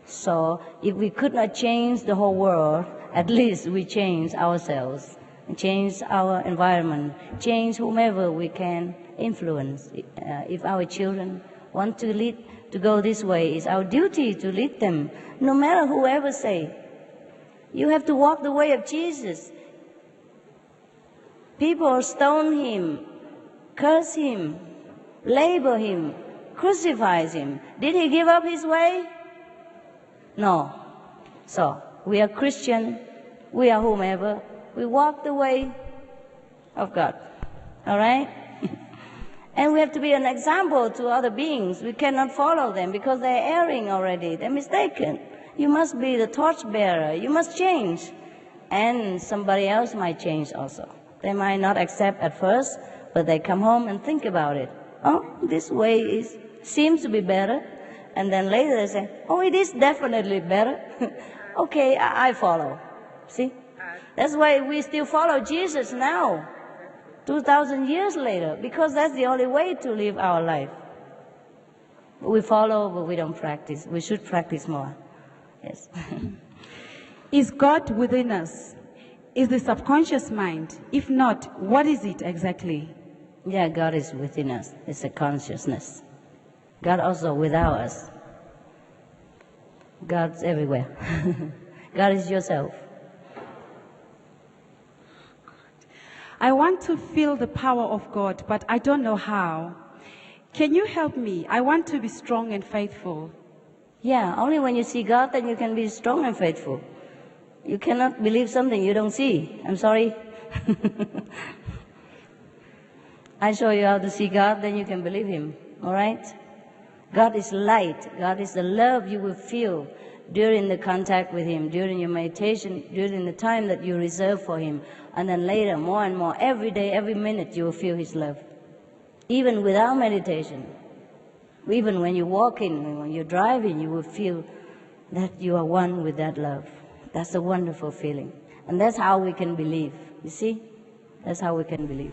So if we could not change the whole world, at least we change ourselves, change our environment, change whomever we can influence. If our children want to lead, to go this way, it's our duty to lead them, no matter whoever say. You have to walk the way of Jesus. People stone him, curse him, label him, crucify him. Did he give up his way? No. So, we are Christian, we are whomever, we walk the way of God. All right? And we have to be an example to other beings. We cannot follow them because they're erring already, they're mistaken. You must be the torchbearer, you must change. And somebody else might change also. They might not accept at first, but they come home and think about it. Oh, this way seems to be better. And then later they say, oh, it is definitely better. Okay, I follow. See? That's why we still follow Jesus now, 2,000 years later, because that's the only way to live our life. We follow, but we don't practice. We should practice more. Yes. Is God within us? Is the subconscious mind? If not, what is it exactly? Yeah, God is within us. It's a consciousness. God also without us. God's everywhere. God is yourself. I want to feel the power of God, but I don't know how. Can you help me? I want to be strong and faithful. Yeah, only when you see God, then you can be strong and faithful. You cannot believe something you don't see. I'm sorry. I show you how to see God, then you can believe Him. All right? God is light. God is the love you will feel during the contact with Him, during your meditation, during the time that you reserve for Him. And then later, more and more, every day, every minute, you will feel His love. Even without meditation. Even when you're walking, when you're driving, you will feel that you are one with that love. That's a wonderful feeling. And that's how we can believe. You see? That's how we can believe.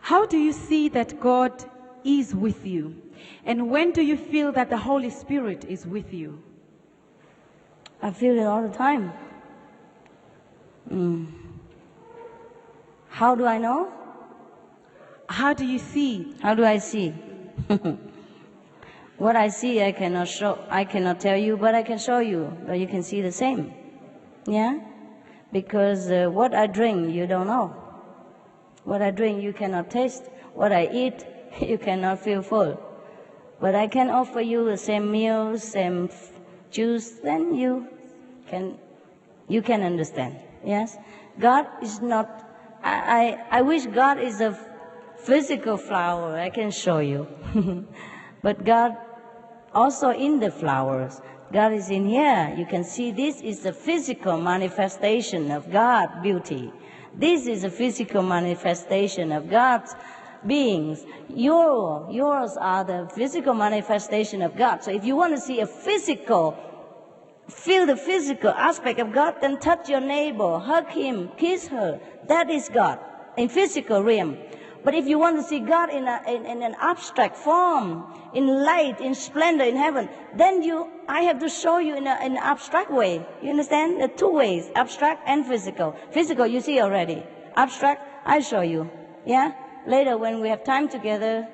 How do you see that God is with you? And when do you feel that the Holy Spirit is with you? I feel it all the time. How do I know? How do you see? How do I see? What I see, I cannot show. I cannot tell you, but I can show you. But you can see the same. Yeah? Because what I drink, you don't know. What I drink, you cannot taste. What I eat, you cannot feel full. But I can offer you the same meal, same juice, then you can understand. Yes? God is not. I wish God is a physical flower. I can show you. But God also in the flowers. God is in here. You can see this is the physical manifestation of God's beauty. This is a physical manifestation of God's beings. Yours are the physical manifestation of God. So if you want to see a physical, feel the physical aspect of God, then touch your neighbor, hug him, kiss her. That is God in physical realm. But if you want to see God in an abstract form, in light, in splendor, in heaven, then I have to show you in an abstract way. You understand? There are two ways, abstract and physical. Physical, you see already. Abstract, I show you. Yeah? Later, when we have time together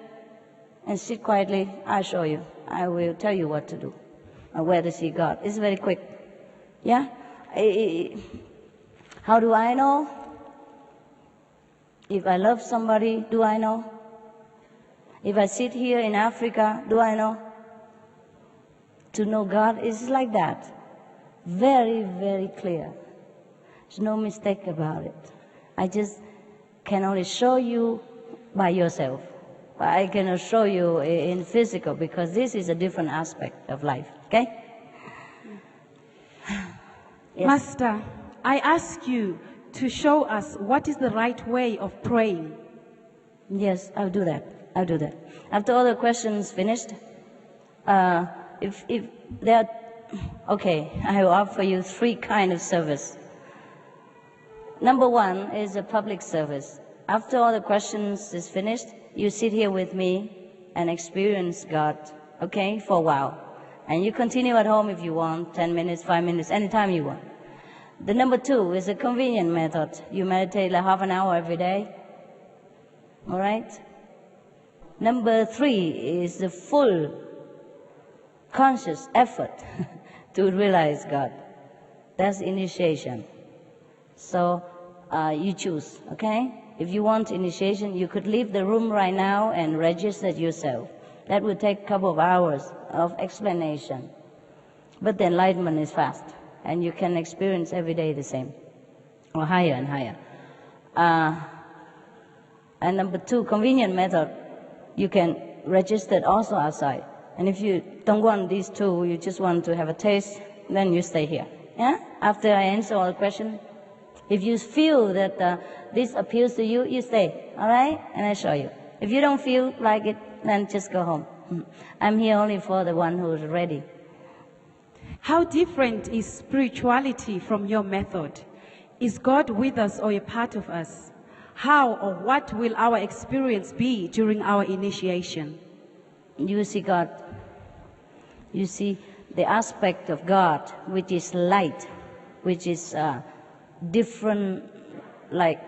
and sit quietly, I show you. I will tell you what to do and where to see God. It's very quick. Yeah? How do I know? If I love somebody, do I know? If I sit here in Africa, do I know? To know God is like that. Very, very clear. There's no mistake about it. I just can only show you by yourself. I cannot show you in physical because this is a different aspect of life. Okay? Yes. Master, I ask you to show us what is the right way of praying. Yes, I'll do that. I'll do that. After all the questions finished, if there are, okay, I will offer you 3 kinds of service. Number 1 is a public service. after all the questions is finished, you sit here with me and experience God, okay, for a while. And you continue at home if you want, 10 minutes, 5 minutes, anytime you want. The number 2 is a convenient method. You meditate like half an hour every day. All right? Number 3 is the full conscious effort to realize God. That's initiation. So you choose, okay? If you want initiation, you could leave the room right now and register yourself. That would take a couple of hours of explanation. But the enlightenment is fast, and you can experience every day the same, or higher and higher. And number 2, convenient method, you can register it also outside. And if you don't want these 2, you just want to have a taste, then you stay here. Yeah? After I answer all the questions, if you feel that this appeals to you, you stay, all right? And I show you. If you don't feel like it, then just go home. I'm here only for the one who's ready. How different is spirituality from your method? Is God with us or a part of us? How or what will our experience be during our initiation? You see God. You see the aspect of God, which is light, which is different, like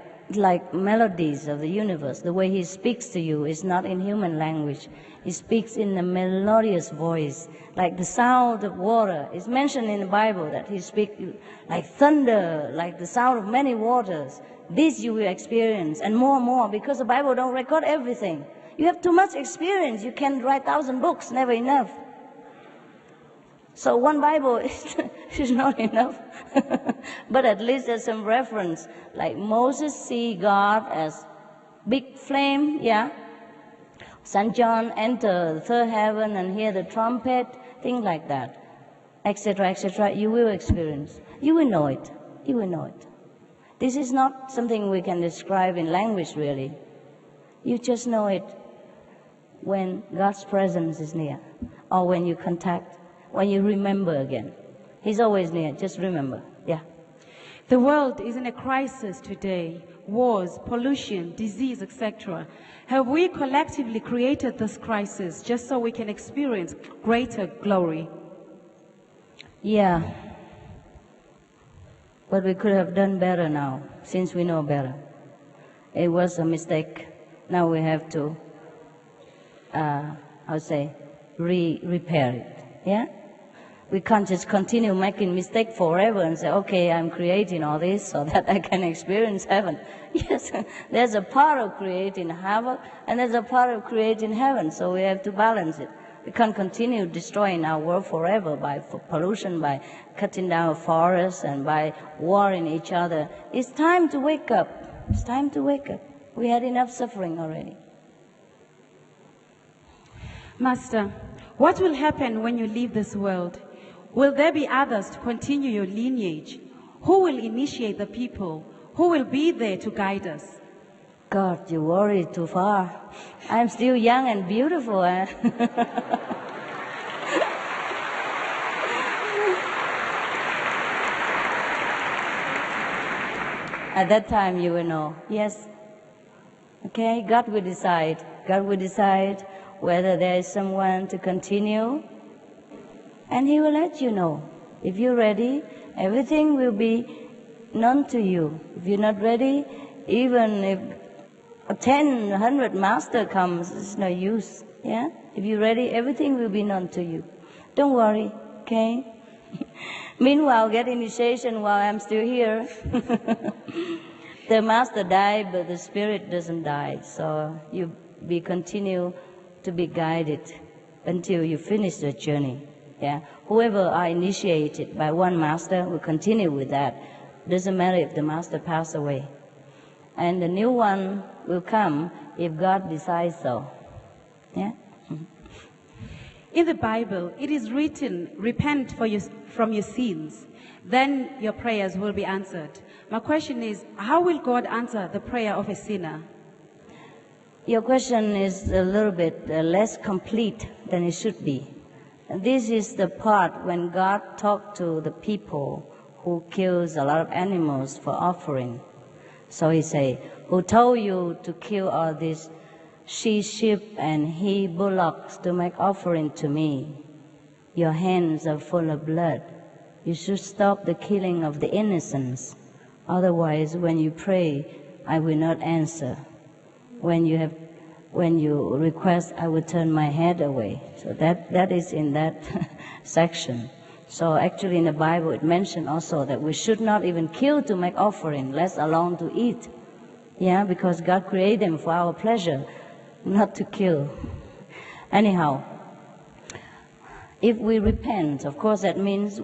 melodies of the universe. The way He speaks to you is not in human language. He speaks in a melodious voice, like the sound of water. It's mentioned in the Bible that He speaks like thunder, like the sound of many waters. This you will experience, and more, because the Bible don't record everything. You have too much experience. You can write 1,000 books, never enough. So one Bible is not enough. But at least there's some reference. Like Moses see God as big flame, yeah. St. John enter the third heaven and hear the trumpet, things like that, etc., etc. You will experience. You will know it. You will know it. This is not something we can describe in language, really. You just know it when God's presence is near, or when you contact, when you remember again. He's always near, just remember, yeah. The world is in a crisis today. Wars, pollution, disease, etc. Have we collectively created this crisis just so we can experience greater glory? Yeah. But we could have done better now, since we know better. It was a mistake. Now we have to, repair it, yeah? We can't just continue making mistakes forever and say, okay, I'm creating all this so that I can experience heaven. Yes, there's a part of creating havoc and there's a part of creating heaven, so we have to balance it. We can't continue destroying our world forever by pollution, by cutting down forests and by warring each other. It's time to wake up. It's time to wake up. We had enough suffering already. Master, what will happen when you leave this world? Will there be others to continue your lineage? Who will initiate the people? Who will be there to guide us? God, you worry too far. I'm still young and beautiful. At that time you will know. Yes. Okay, God will decide. God will decide whether there is someone to continue, and He will let you know. If you're ready, everything will be known to you. If you're not ready, even if 10, 100 master comes, it's no use. Yeah? If you're ready, everything will be known to you. Don't worry, okay? Meanwhile, get initiation while I'm still here. The master died, but the spirit doesn't die. So you continue to be guided until you finish the journey. Yeah? Whoever are initiated by one master will continue with that. Doesn't matter if the master passed away. And the new one will come if God decides so. Yeah? In the Bible, it is written, repent from your sins, then your prayers will be answered. My question is, how will God answer the prayer of a sinner? Your question is a little bit less complete than it should be. This is the part when God talked to the people who kills a lot of animals for offering. So he say, who told you to kill all these she-sheep and he-bullocks to make offering to me? Your hands are full of blood. You should stop the killing of the innocents. Otherwise, when you pray, I will not answer. When you request, I will turn my head away. So that is in that section. So actually in the Bible it mentioned also that we should not even kill to make offering, let alone to eat. Yeah, because God created them for our pleasure, not to kill. Anyhow, if we repent, of course that means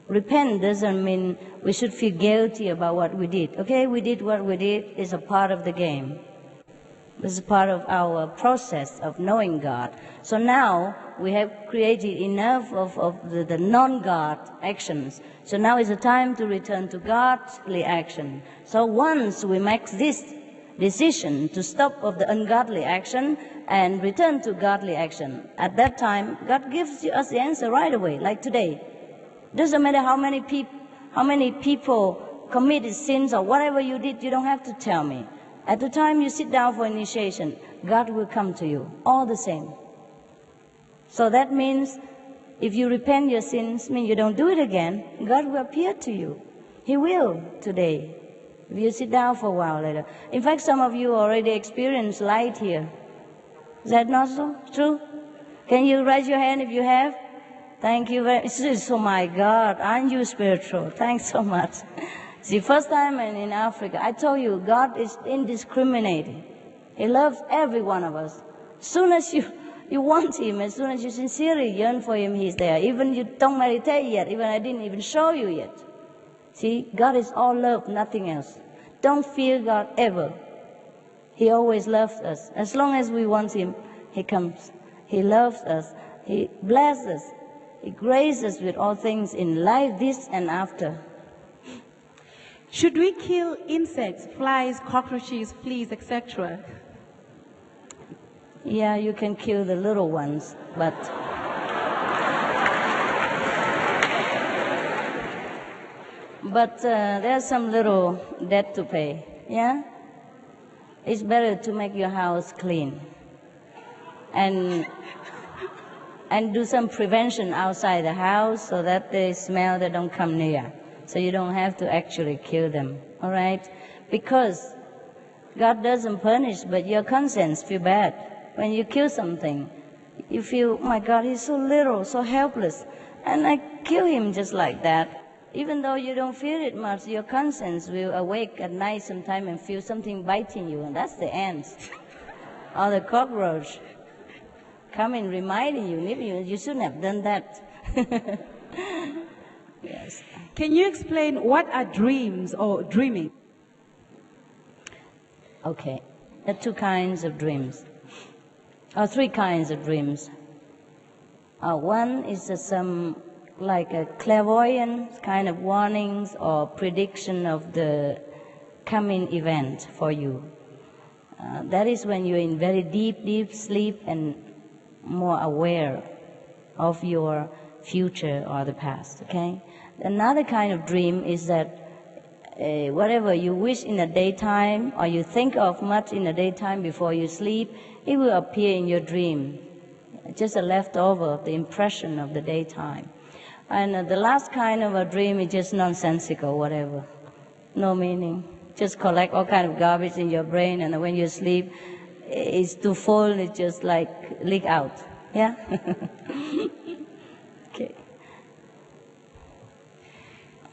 repent doesn't mean we should feel guilty about what we did. Okay, we did what we did, it's a part of the game. This is part of our process of knowing God. So now we have created enough of the non-God actions. So now is the time to return to godly action. So once we make this decision to stop of the ungodly action and return to godly action, at that time God gives us the answer right away, like today. Doesn't matter how many people committed sins or whatever you did, you don't have to tell me. At the time you sit down for initiation, God will come to you, all the same. So that means if you repent your sins, mean you don't do it again, God will appear to you. He will today, if you sit down for a while later. In fact, some of you already experienced light here. Is that not so? True? Can you raise your hand if you have? Thank you very much. Oh my God, aren't you spiritual? Thanks so much. See, first time in Africa, I told you, God is indiscriminating. He loves every one of us. As soon as you want Him, as soon as you sincerely yearn for Him, He's there. Even you don't meditate yet, even I didn't even show you yet. See, God is all love, nothing else. Don't fear God ever. He always loves us. As long as we want Him, He comes. He loves us. He blesses us. He graces us with all things in life, this and after. Should we kill insects, flies, cockroaches, fleas, etc.? Yeah, you can kill the little ones, but there's some little debt to pay, yeah? It's better to make your house clean and do some prevention outside the house so that the smell, they don't come near. So you don't have to actually kill them, all right? Because God doesn't punish, but your conscience feel bad. When you kill something, you feel, oh my God, he's so little, so helpless. And I kill him just like that. Even though you don't feel it much, your conscience will awake at night sometime and feel something biting you, and that's the ants. Or the cockroach coming reminding you, maybe you shouldn't have done that. Yes. Can you explain what are dreams or dreaming? Okay, there are two kinds of dreams, or three kinds of dreams. One is some like a clairvoyant kind of warnings or prediction of the coming event for you. That is when you're in very deep sleep and more aware of your future or the past, okay? Another kind of dream is that whatever you wish in the daytime or you think of much in the daytime before you sleep, it will appear in your dream. Just a leftover of the impression of the daytime. And the last kind of a dream is just nonsensical, whatever. No meaning. Just collect all kind of garbage in your brain, and when you sleep, it's too full, it just like leak out. Yeah? Okay.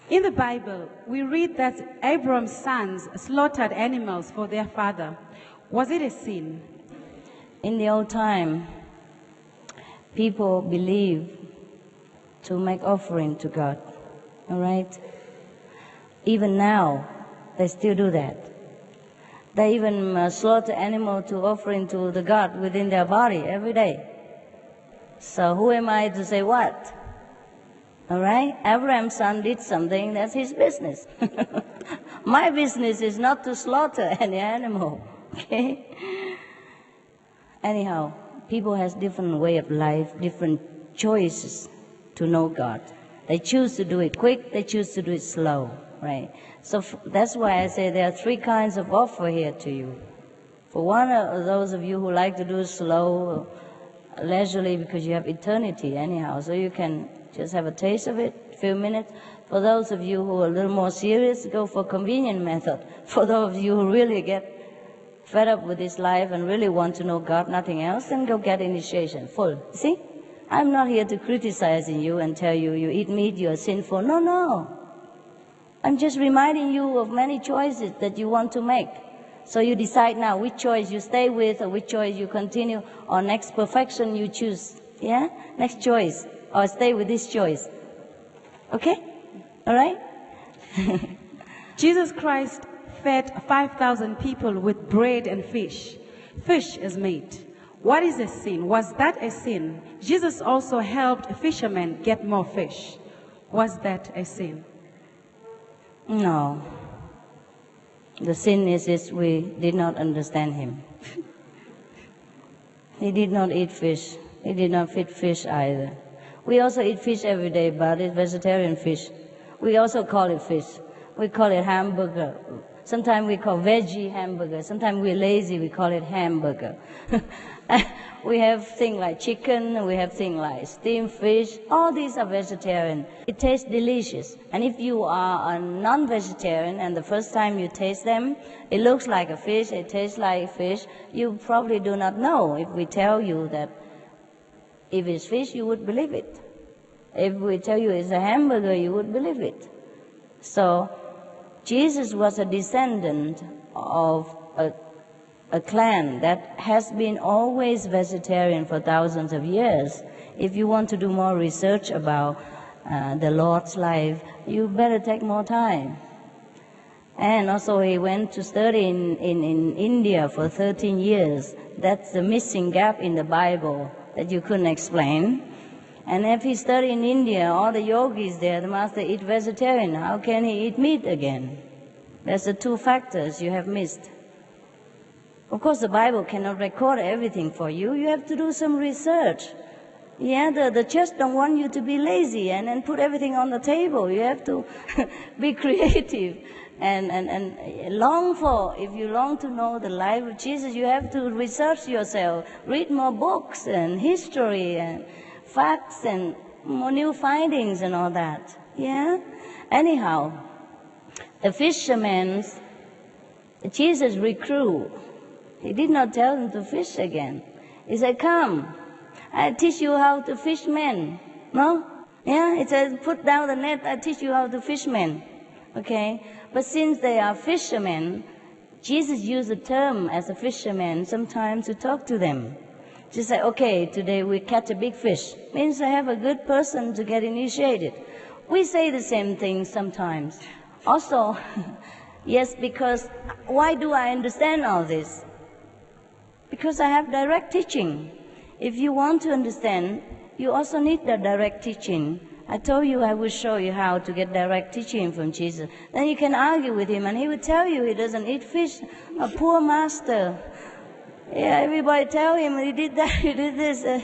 In the Bible, we read that Abraham's sons slaughtered animals for their father. Was it a sin? In the old time, people believed to make offering to God, all right? Even now, they still do that. They even slaughter animal to offering to the God within their body every day. So who am I to say what? All right? Abraham's son did something, that's his business. My business is not to slaughter any animal, okay? Anyhow, people has different way of life, different choices to know God. They choose to do it quick, they choose to do it slow. right? So that's why I say there are three kinds of offer here to you. For one, those of you who like to do slow, leisurely, because you have eternity anyhow, so you can just have a taste of it, a few minutes. For those of you who are a little more serious, go for convenient method. For those of you who really get fed up with this life and really want to know God, nothing else, then go get initiation, full. See? I'm not here to criticize you and tell you, you eat meat, you are sinful. No, no. I'm just reminding you of many choices that you want to make. So you decide now which choice you stay with or which choice you continue, or next perfection you choose. Yeah? Next choice. Or stay with this choice. Okay? All right? Jesus Christ fed 5,000 people with bread and fish. Fish is meat. What is a sin? Was that a sin? Jesus also helped fishermen get more fish. Was that a sin? No. The sin is we did not understand him. He did not eat fish. He did not feed fish either. We also eat fish every day, but it's vegetarian fish. We also call it fish. We call it hamburger. Sometimes we call veggie hamburger. Sometimes we're lazy, we call it hamburger. We have things like chicken, we have things like steamed fish. All these are vegetarian. It tastes delicious. And if you are a non-vegetarian and the first time you taste them, it looks like a fish, it tastes like fish, you probably do not know. If we tell you that if it's fish, you would believe it. If we tell you it's a hamburger, you would believe it. So Jesus was a descendant of a clan that has been always vegetarian for thousands of years. If you want to do more research about the Lord's life, you better take more time. And also he went to study in India for 13 years. That's the missing gap in the Bible that you couldn't explain. And if he studied in India, all the yogis there, the master eat vegetarian. How can he eat meat again? That's the two factors you have missed. Of course, the Bible cannot record everything for you. You have to do some research. Yeah, the church don't want you to be lazy and put everything on the table. You have to be creative and long for. If you long to know the life of Jesus, you have to research yourself, read more books and history and facts and more new findings and all that. Yeah? Anyhow, the fishermen, Jesus recruit. He did not tell them to fish again. He said, come, I teach you how to fish men. No? Yeah, he said, put down the net, I teach you how to fish men. Okay? But since they are fishermen, Jesus used the term as a fisherman sometimes to talk to them. Just say, okay, today we catch a big fish. Means I have a good person to get initiated. We say the same thing sometimes. Also, yes, because why do I understand all this? Because I have direct teaching. If you want to understand, you also need the direct teaching. I told you I will show you how to get direct teaching from Jesus. Then you can argue with him and he will tell you he doesn't eat fish. A poor master. Yeah, everybody tell him he did that, he did this.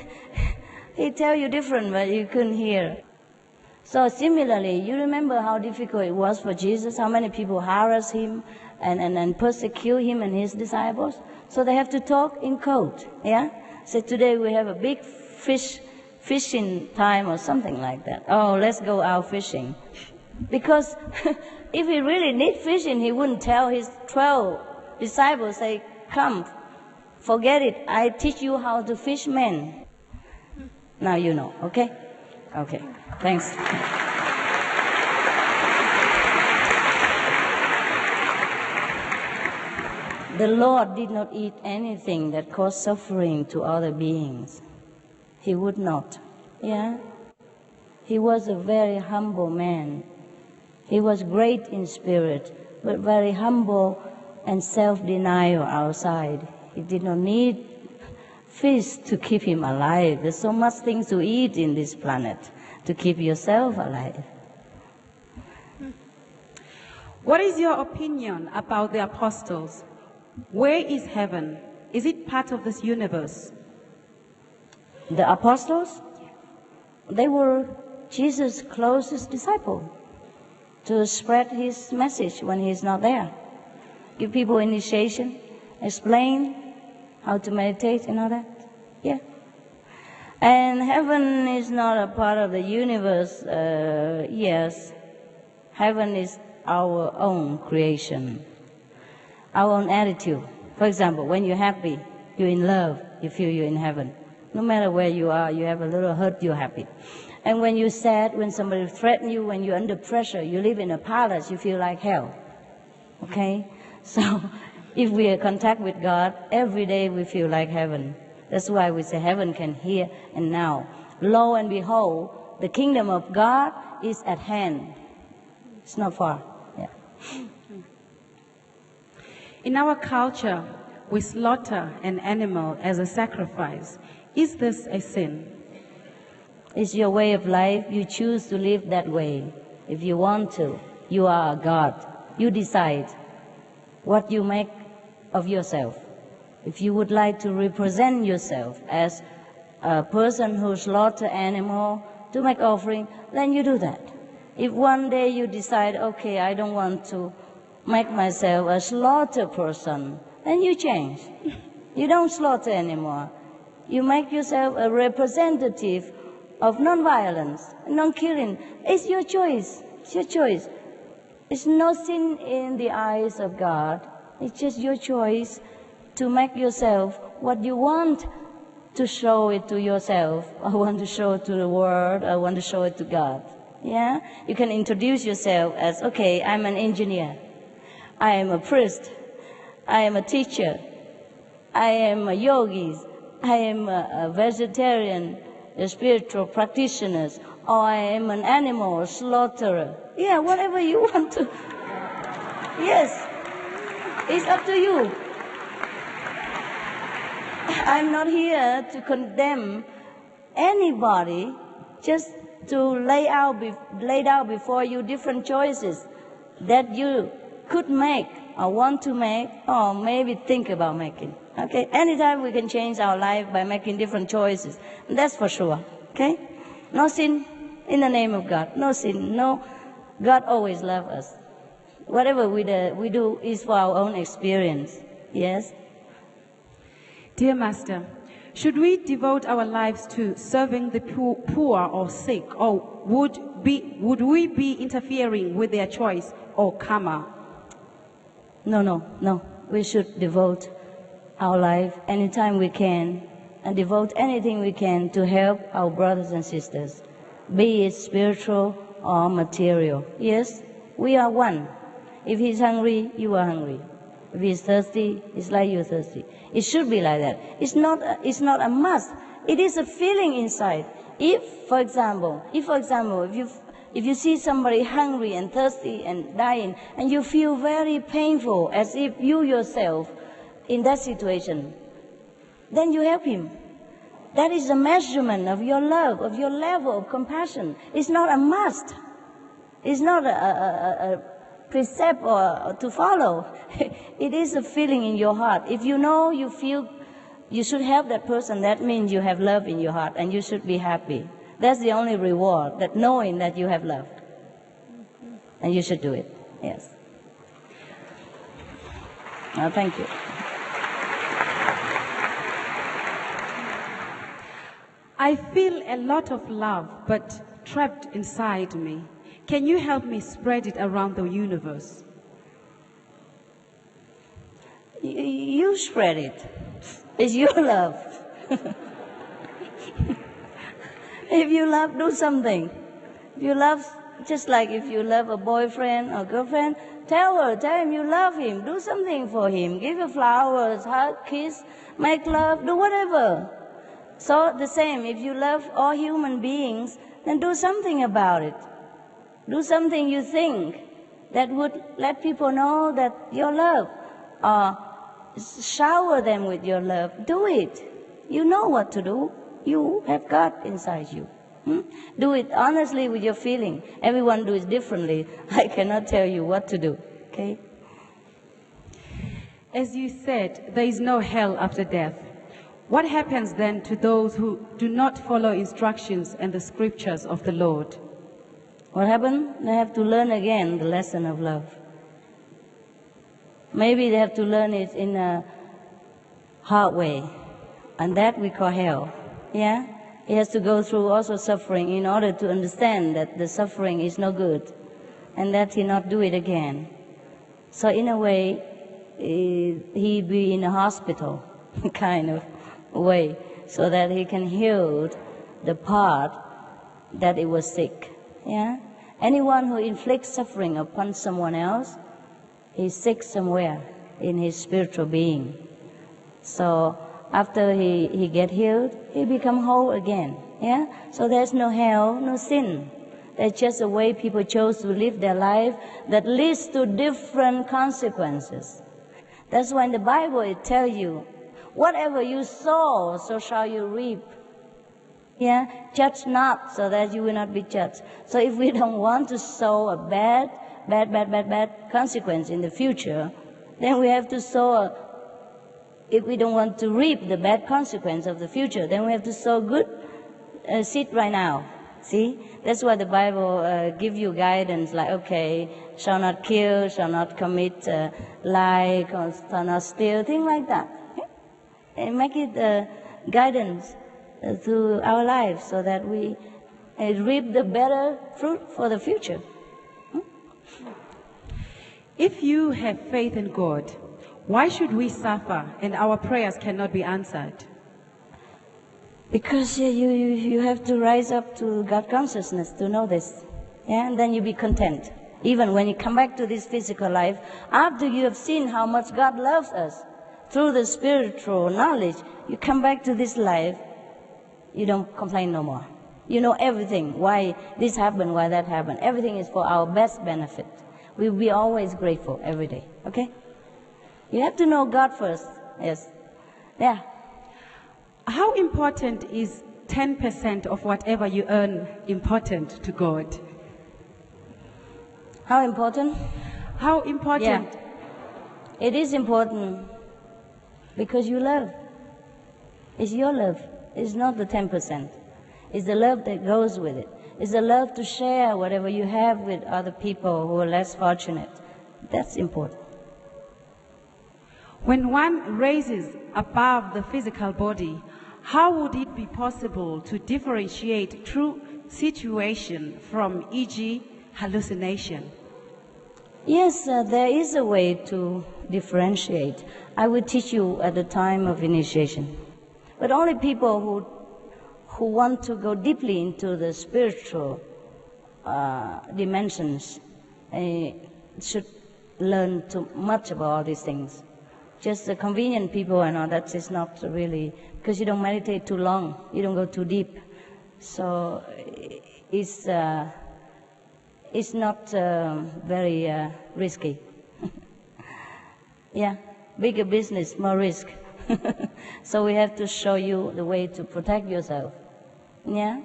He'd tell you different, but you couldn't hear. So similarly, you remember how difficult it was for Jesus, how many people harass him and persecute him and his disciples? So they have to talk in code, yeah? So today we have a big fishing time or something like that. Oh, let's go out fishing. Because if he really need fishing, he wouldn't tell his 12 disciples, say, come, forget it, I teach you how to fish men. Now you know, okay? Okay, thanks. The Lord did not eat anything that caused suffering to other beings. He would not. Yeah? He was a very humble man. He was great in spirit, but very humble and self-denial outside. He did not need fish to keep him alive. There's so much things to eat in this planet to keep yourself alive. What is your opinion about the apostles? Where is heaven? Is it part of this universe? The apostles? They were Jesus' closest disciple. to spread his message when he's not there. Give people initiation, explain how to meditate and all that. Yeah. And heaven is not a part of the universe. Yes, heaven is our own creation, our own attitude. For example, when you're happy, you're in love, you feel you're in heaven. No matter where you are, you have a little hurt, you're happy. And when you're sad, when somebody threatens you, when you're under pressure, you live in a palace, you feel like hell. Okay? So if we are in contact with God, every day we feel like heaven. That's why we say heaven can hear and now. Lo and behold, the kingdom of God is at hand. It's not far. Yeah. In our culture, we slaughter an animal as a sacrifice. Is this a sin? It's your way of life. You choose to live that way. If you want to, you are a God. You decide what you make of yourself. If you would like to represent yourself as a person who slaughters animal to make offering, then you do that. If one day you decide, okay, I don't want to make myself a slaughter person, then you change. You don't slaughter anymore. You make yourself a representative of non-violence, non-killing. It's your choice. It's your choice. It's no sin in the eyes of God. It's just your choice to make yourself what you want to show it to yourself. I want to show it to the world. I want to show it to God. Yeah? You can introduce yourself as, okay, I'm an engineer. I am a priest. I am a teacher. I am a yogi. I am a vegetarian, a spiritual practitioner. Or I am an animal slaughterer. Yeah, whatever you want to. Yes. It's up to you. I'm not here to condemn anybody, just to lay out before you different choices that you could make or want to make or maybe think about making. Okay? Anytime we can change our life by making different choices. That's for sure. Okay? No sin in the name of God. No sin. No. God always loves us. Whatever we do is for our own experience. Yes? Dear Master, should we devote our lives to serving the poor or sick, or would we be interfering with their choice or karma? No. We should devote our life anytime we can and devote anything we can to help our brothers and sisters, be it spiritual or material. Yes, we are one. If he's hungry, you are hungry. If he's thirsty, it's like you're thirsty. It should be like that. It's not a must. It is a feeling inside. If, for example, if you see somebody hungry and thirsty and dying, and you feel very painful, as if you yourself in that situation, then you help him. That is a measurement of your love, of your level of compassion. It's not a must. It's not a precept or to follow. It is a feeling in your heart. If you know, you feel you should help that person, that means you have love in your heart and you should be happy. That's the only reward, that knowing that you have love. And you should do it. Yes. Thank you. I feel a lot of love, but trapped inside me. Can you help me spread it around the universe? You spread it. It's your love. If you love, do something. If you love, just like if you love a boyfriend or girlfriend, tell him you love him. Do something for him. Give her flowers, hug, kiss, make love, do whatever. So the same, if you love all human beings, then do something about it. Do something you think that would let people know that your love, or shower them with your love. Do it. You know what to do. You have God inside you. Do it honestly with your feeling. Everyone does it differently. I cannot tell you what to do. Okay? As you said, there is no hell after death. What happens then to those who do not follow instructions and the scriptures of the Lord? What happened? They have to learn again the lesson of love. Maybe they have to learn it in a hard way, and that we call hell. Yeah? He has to go through also suffering in order to understand that the suffering is no good, and that he not do it again. So in a way, he be in a hospital kind of way, so that he can heal the part that it was sick. Yeah? Anyone who inflicts suffering upon someone else is sick somewhere in his spiritual being. So after he get healed, he become whole again. Yeah? So there's no hell, no sin. That's just a way people chose to live their life that leads to different consequences. That's why in the Bible it tells you, whatever you sow, so shall you reap. Yeah? Judge not, so that you will not be judged. So if we don't want to sow a bad consequence in the future, then we have to sow if we don't want to reap the bad consequence of the future, then we have to sow good seed right now. See? That's why the Bible gives you guidance like, okay, shall not kill, shall not commit lie, shall not steal, things like that. Okay? And make it guidance through our lives so that we reap the better fruit for the future. If you have faith in God, why should we suffer and our prayers cannot be answered? Because you have to rise up to God consciousness to know this. Yeah? And then you be content. Even when you come back to this physical life, after you have seen how much God loves us through the spiritual knowledge, you come back to this life, you don't complain no more. You know everything, why this happened, why that happened. Everything is for our best benefit. We'll be always grateful every day, okay? You have to know God first, yes. Yeah. How important is 10% of whatever you earn important to God? How important? How important? Yeah. It is important because you love. It's your love. It's not the 10%. It's the love that goes with it. It's the love to share whatever you have with other people who are less fortunate. That's important. When one raises above the physical body, how would it be possible to differentiate true situation from, e.g., hallucination? Yes, there is a way to differentiate. I will teach you at the time of initiation. But only people who want to go deeply into the spiritual dimensions should learn too much about all these things. Just the convenient people and all that is not really, because you don't meditate too long, you don't go too deep. So it's not very risky. Yeah, bigger business, more risk. So we have to show you the way to protect yourself. Yeah?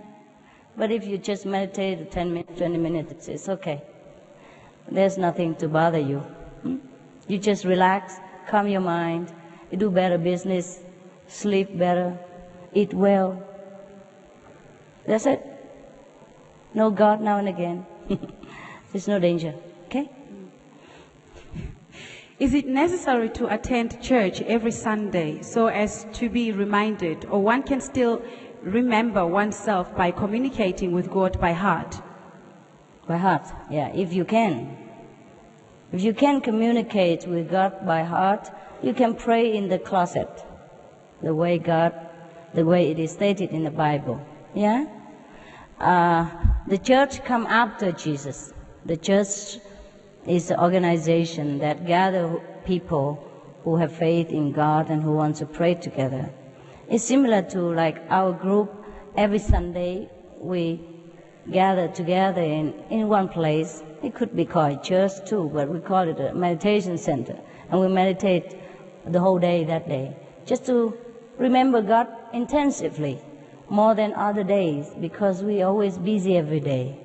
But if you just meditate 10 minutes, 20 minutes, it's okay. There's nothing to bother you. You just relax, calm your mind, you do better business, sleep better, eat well. That's it. Know God now and again. There's no danger. Okay? Is it necessary to attend church every Sunday so as to be reminded, or one can still remember oneself by communicating with God by heart? By heart, yeah, if you can. If you can communicate with God by heart, you can pray in the closet, the way it is stated in the Bible. Yeah? The church come after Jesus. The church is an organization that gather people who have faith in God and who want to pray together. It's similar to like our group. Every Sunday we gather together in one place. It could be called church too, but we call it a meditation center. And we meditate the whole day that day, just to remember God intensively, more than other days, because we're always busy every day.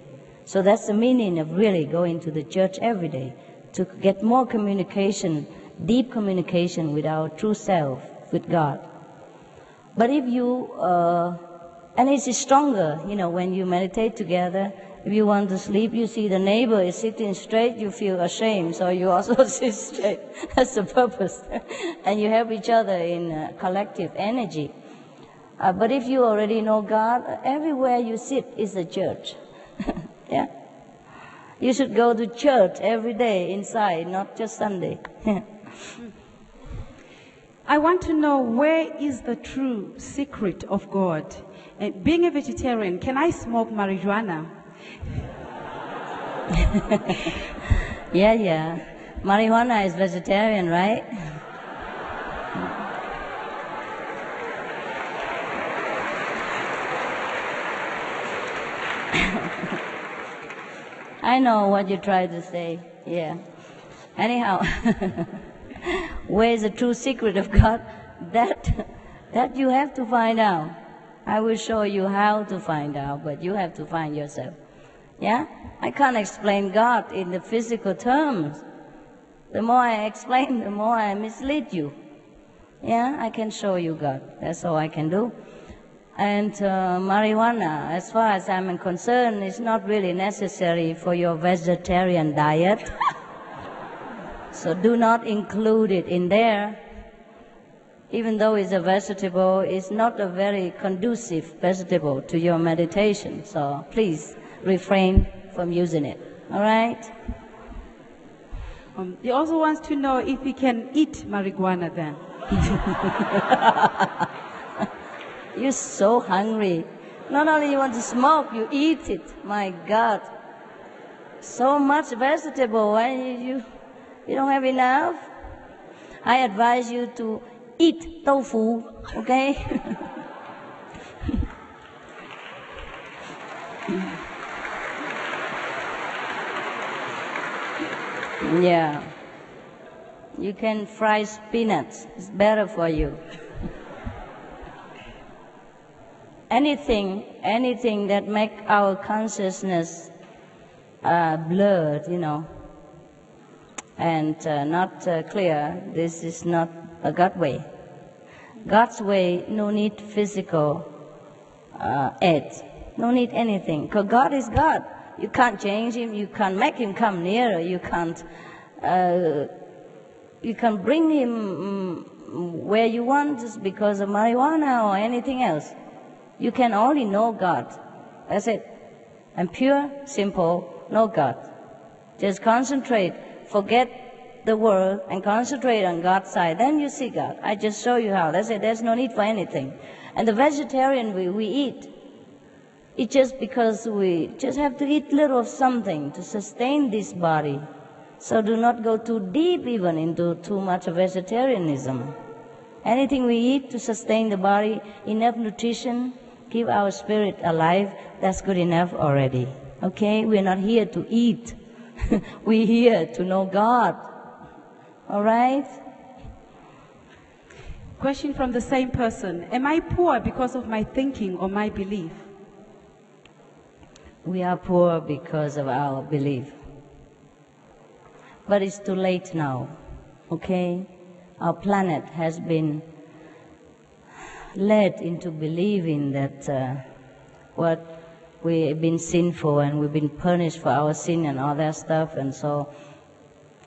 So that's the meaning of really going to the church every day, to get more communication, deep communication with our true self, with God. But if you, and it's stronger, when you meditate together, If you want to sleep, you see the neighbor is sitting straight, you feel ashamed, so you also sit straight. That's the purpose. And you help each other in collective energy. But if you already know God, everywhere you sit is a church. Yeah. You should go to church every day inside, not just Sunday. I want to know, where is the true secret of God? And being a vegetarian, can I smoke marijuana? Yeah. Marijuana is vegetarian, right? I know what you tried to say, yeah. Anyhow, where is the true secret of God? That you have to find out. I will show you how to find out, but you have to find yourself. Yeah? I can't explain God in the physical terms. The more I explain, the more I mislead you. Yeah? I can show you God. That's all I can do. And marijuana, as far as I'm concerned, is not really necessary for your vegetarian diet. So do not include it in there. Even though it's a vegetable, it's not a very conducive vegetable to your meditation. So please refrain from using it. All right? He also wants to know if he can eat marijuana then. You're so hungry. Not only you want to smoke, you eat it. My God. So much vegetable, and you don't have enough? I advise you to eat tofu, okay? Yeah. You can fry spinach. It's better for you. Anything that make our consciousness blurred, you know, and not clear, this is not a God way. God's way, no need physical aid, no need anything, because God is God. You can't change Him, you can't make Him come nearer, you can't bring Him where you want just because of marijuana or anything else. You can only know God. That's it. And pure, simple, know God. Just concentrate, forget the world and concentrate on God's side. Then you see God. I just show you how. That's it. There's no need for anything. And the vegetarian we eat, it's just because we just have to eat little of something to sustain this body. So do not go too deep even into too much of vegetarianism. Anything we eat to sustain the body, enough nutrition, keep our spirit alive, that's good enough already. Okay? We're not here to eat. We're here to know God. All right? Question from the same person. Am I poor because of my thinking or my belief? We are poor because of our belief. But it's too late now. Okay? Our planet has been led into believing that what we've been sinful and we've been punished for our sin and all that stuff, and so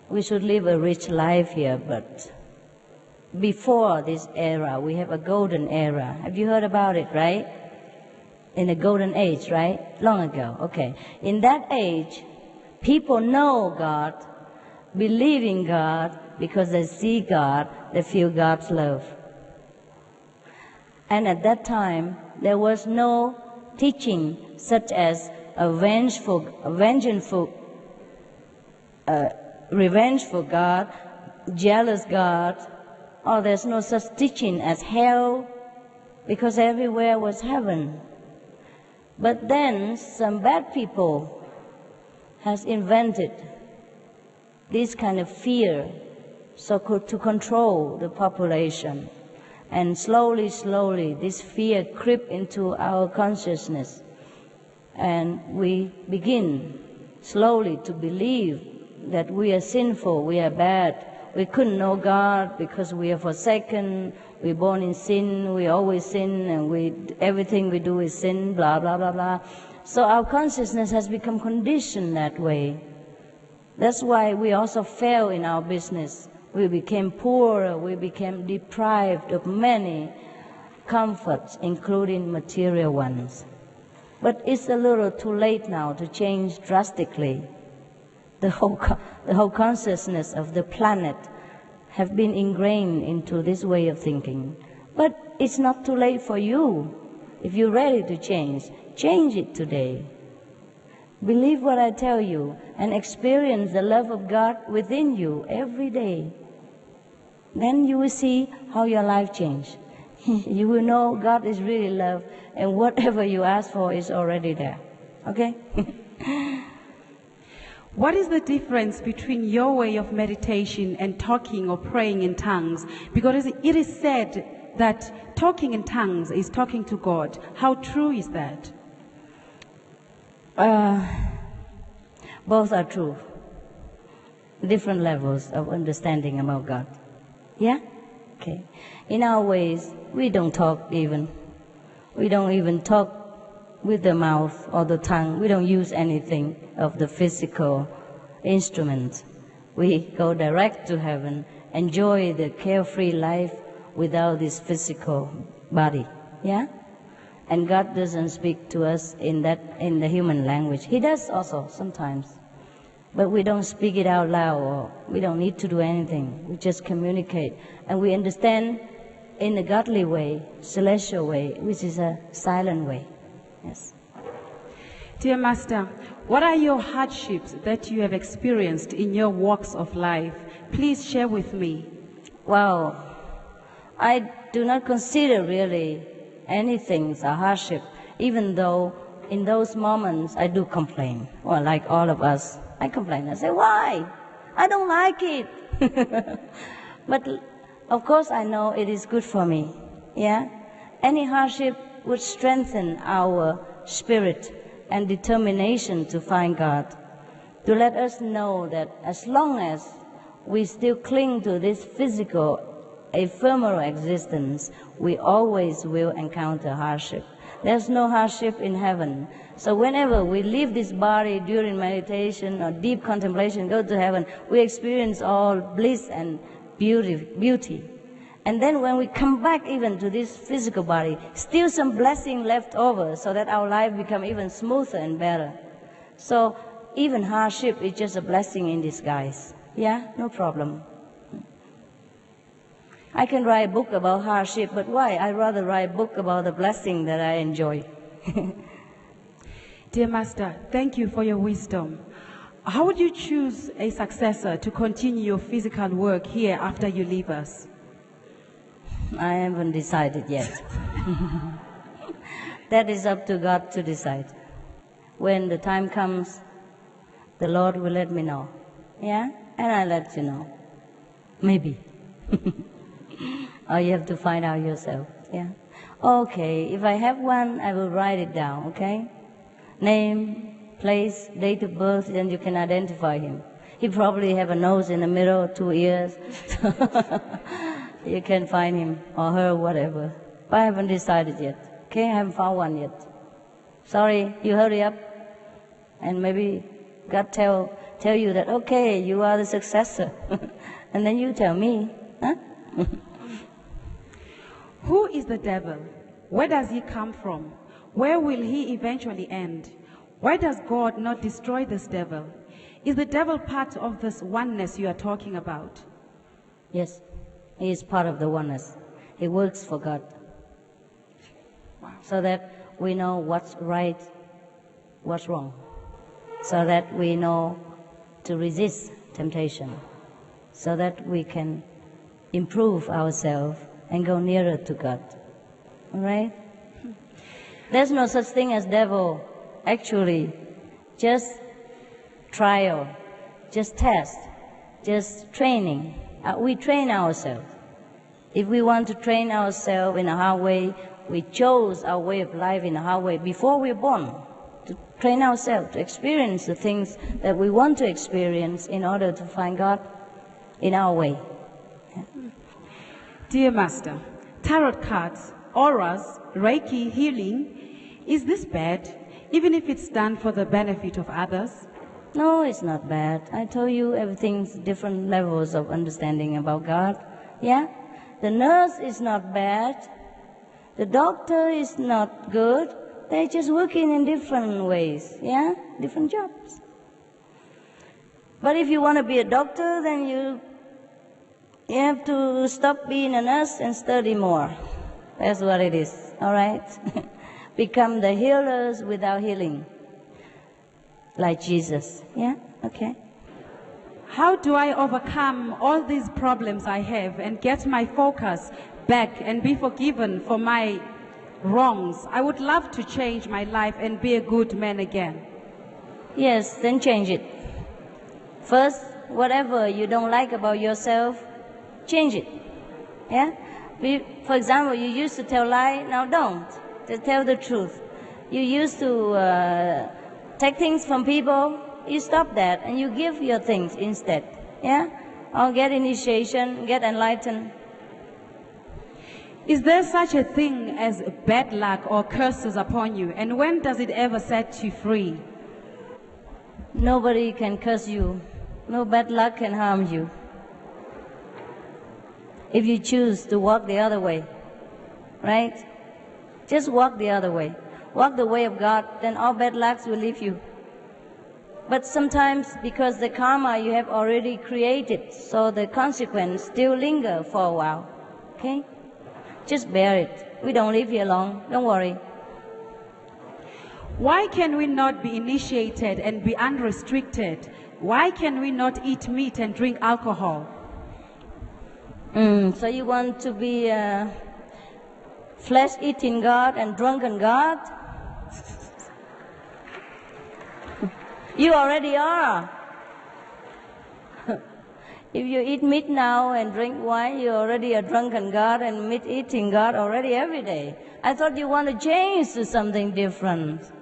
we should live a rich life here. But before this era, we have a golden era. Have you heard about it, right? In the golden age, right? Long ago, okay. In that age, people know God, believe in God, because they see God, they feel God's love. And at that time, there was no teaching such as revengeful God, jealous God, or there's no such teaching as hell, because everywhere was heaven. But then some bad people has invented this kind of fear, so to control the population. And slowly, this fear creep into our consciousness. And we begin slowly to believe that we are sinful, we are bad. We couldn't know God because we are forsaken, we're born in sin, we always sin, and everything we do is sin, blah, blah, blah, blah. So our consciousness has become conditioned that way. That's why we also fail in our business. We became poorer, we became deprived of many comforts, including material ones. But it's a little too late now to change drastically. The whole consciousness of the planet have been ingrained into this way of thinking. But it's not too late for you. If you're ready to change it today. Believe what I tell you and experience the love of God within you every day. Then you will see how your life changes. You will know God is really love, and whatever you ask for is already there. Okay? What is the difference between your way of meditation and talking or praying in tongues? Because it is said that talking in tongues is talking to God. How true is that? Both are true. Different levels of understanding about God. Yeah? Okay. In our ways, we don't talk even. We don't even talk with the mouth or the tongue. We don't use anything of the physical instruments. We go direct to heaven, enjoy the carefree life without this physical body. Yeah? And God doesn't speak to us in the human language. He does also sometimes. But we don't speak it out loud, or we don't need to do anything. We just communicate. And we understand in a godly way, celestial way, which is a silent way. Yes. Dear Master, what are your hardships that you have experienced in your walks of life? Please share with me. Well, I do not consider really anything a hardship, even though in those moments I do complain. Well, like all of us, I complain. I say, why? I don't like it. But of course I know it is good for me. Yeah? Any hardship would strengthen our spirit and determination to find God, to let us know that as long as we still cling to this physical, ephemeral existence, we always will encounter hardship. There's no hardship in heaven. So whenever we leave this body during meditation or deep contemplation, go to heaven, we experience all bliss and beauty. And then when we come back even to this physical body, still some blessing left over so that our life become even smoother and better. So even hardship is just a blessing in disguise. Yeah, no problem. I can write a book about hardship, but why? I'd rather write a book about the blessing that I enjoy. Dear Master, thank you for your wisdom. How would you choose a successor to continue your physical work here after you leave us? I haven't decided yet. That is up to God to decide. When the time comes, the Lord will let me know. Yeah? And I'll let you know. Maybe. Or you have to find out yourself. Yeah? Okay, if I have one, I will write it down, okay? Name, place, date of birth, then you can identify him. He probably have a nose in the middle, 2 ears. You can find him or her, whatever. But I haven't decided yet. Okay, I haven't found one yet. Sorry, you hurry up. And maybe God tell you that, okay, you are the successor. And then you tell me, huh? Who is the devil? Where does he come from? Where will he eventually end? Why does God not destroy this devil? Is the devil part of this oneness you are talking about? Yes, he is part of the oneness. He works for God. Wow. So that we know what's right, what's wrong. So that we know to resist temptation. So that we can improve ourselves and go nearer to God. All right? There's no such thing as devil. Actually, just trial, just test, just training. We train ourselves. If we want to train ourselves in a hard way, we chose our way of life in a hard way before we're born. To train ourselves, to experience the things that we want to experience in order to find God in our way. Yeah. Dear Master, tarot cards, auras, Reiki, healing, is this bad? even if it's done for the benefit of others? No, it's not bad. I told you everything's different levels of understanding about God. Yeah? The nurse is not bad. The doctor is not good. They're just working in different ways. Yeah? Different jobs. But if you want to be a doctor, then you have to stop being a nurse and study more. That's what it is. All right? Become the healers without healing. Like Jesus. Yeah? Okay. How do I overcome all these problems I have and get my focus back and be forgiven for my wrongs? I would love to change my life and be a good man again. Yes, then change it. First, whatever you don't like about yourself, change it. Yeah? For example, you used to tell lie, now don't. Just tell the truth. You used to take things from people, you stop that and you give your things instead. Yeah? Or get initiation, get enlightened. Is there such a thing as bad luck or curses upon you? And when does it ever set you free? Nobody can curse you. No bad luck can harm you. If you choose to walk the other way, right? Just walk the other way. Walk the way of God, then all bad lucks will leave you. But sometimes, because the karma you have already created, so the consequence still linger for a while. Okay? Just bear it. We don't leave you alone. Don't worry. Why can we not be initiated and be unrestricted? Why can we not eat meat and drink alcohol? So you want to be a flesh-eating God and drunken God? You already are. If you eat meat now and drink wine, you're already a drunken God and meat-eating God already every day. I thought you want to change to something different.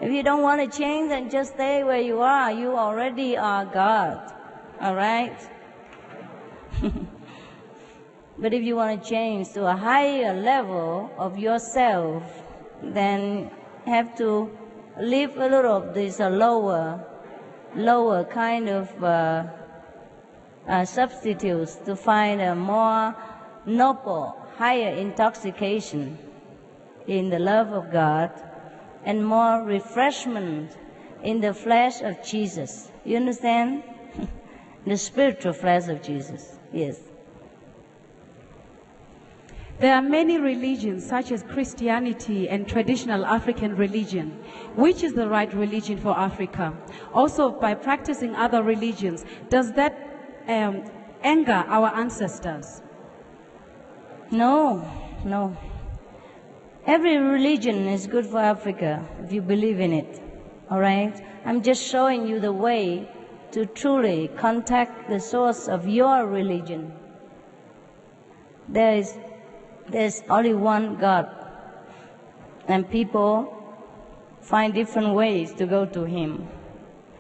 If you don't want to change, then just stay where you are. You already are God. All right? But if you want to change to a higher level of yourself, then have to leave a little of this lower kind of substitutes to find a more noble, higher intoxication in the love of God and more refreshment in the flesh of Jesus. You understand? The spiritual flesh of Jesus. Yes. There are many religions, such as Christianity and traditional African religion. Which is the right religion for Africa? Also, by practicing other religions, does that anger our ancestors? No, no. Every religion is good for Africa, if you believe in it. All right? I'm just showing you the way to truly contact the source of your religion. There's only one God, and people find different ways to go to Him.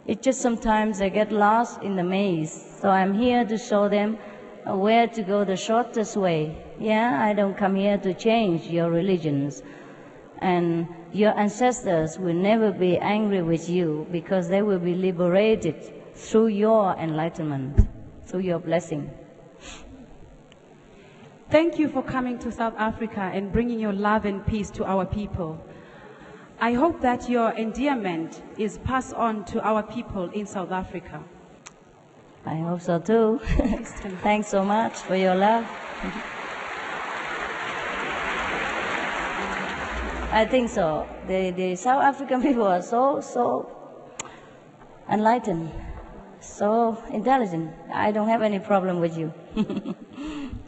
It's just sometimes they get lost in the maze, so I'm here to show them where to go the shortest way. Yeah, I don't come here to change your religions, and your ancestors will never be angry with you because they will be liberated through your enlightenment, through your blessing. Thank you for coming to South Africa and bringing your love and peace to our people. I hope that your endearment is passed on to our people in South Africa. I hope so too. Thanks so much for your love. I think so. The South African people are so enlightened, so intelligent. I don't have any problem with you.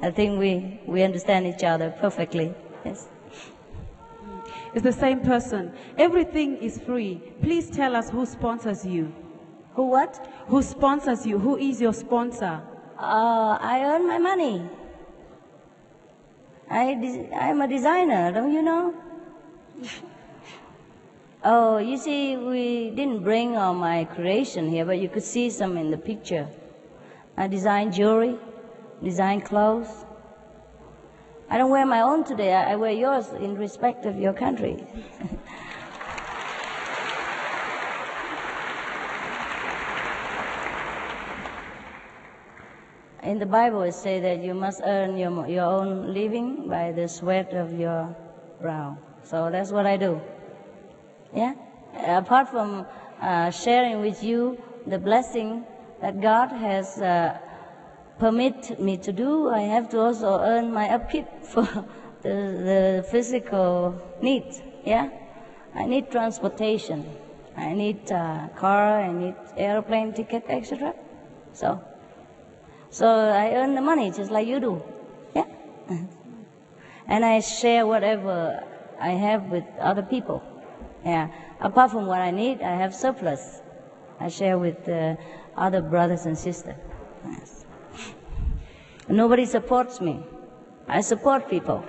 I think we understand each other perfectly. Yes. It's the same person. Everything is free. Please tell us who sponsors you. Who what? Who sponsors you? Who is your sponsor? I earn my money. I'm a designer, don't you know? Oh, you see, we didn't bring all my creation here, but you could see some in the picture. I design jewelry, design clothes. I don't wear my own today, I wear yours in respect of your country. In the Bible it says that you must earn your own living by the sweat of your brow. So that's what I do. Yeah? Apart from sharing with you the blessing that God has permitted me to do, I have to also earn my upkeep for the physical needs. Yeah? I need transportation. I need car, I need airplane ticket, etc. So I earn the money just like you do. Yeah? And I share whatever I have with other people. Yeah. Apart from what I need, I have surplus. I share with other brothers and sisters. Yes. Nobody supports me. I support people.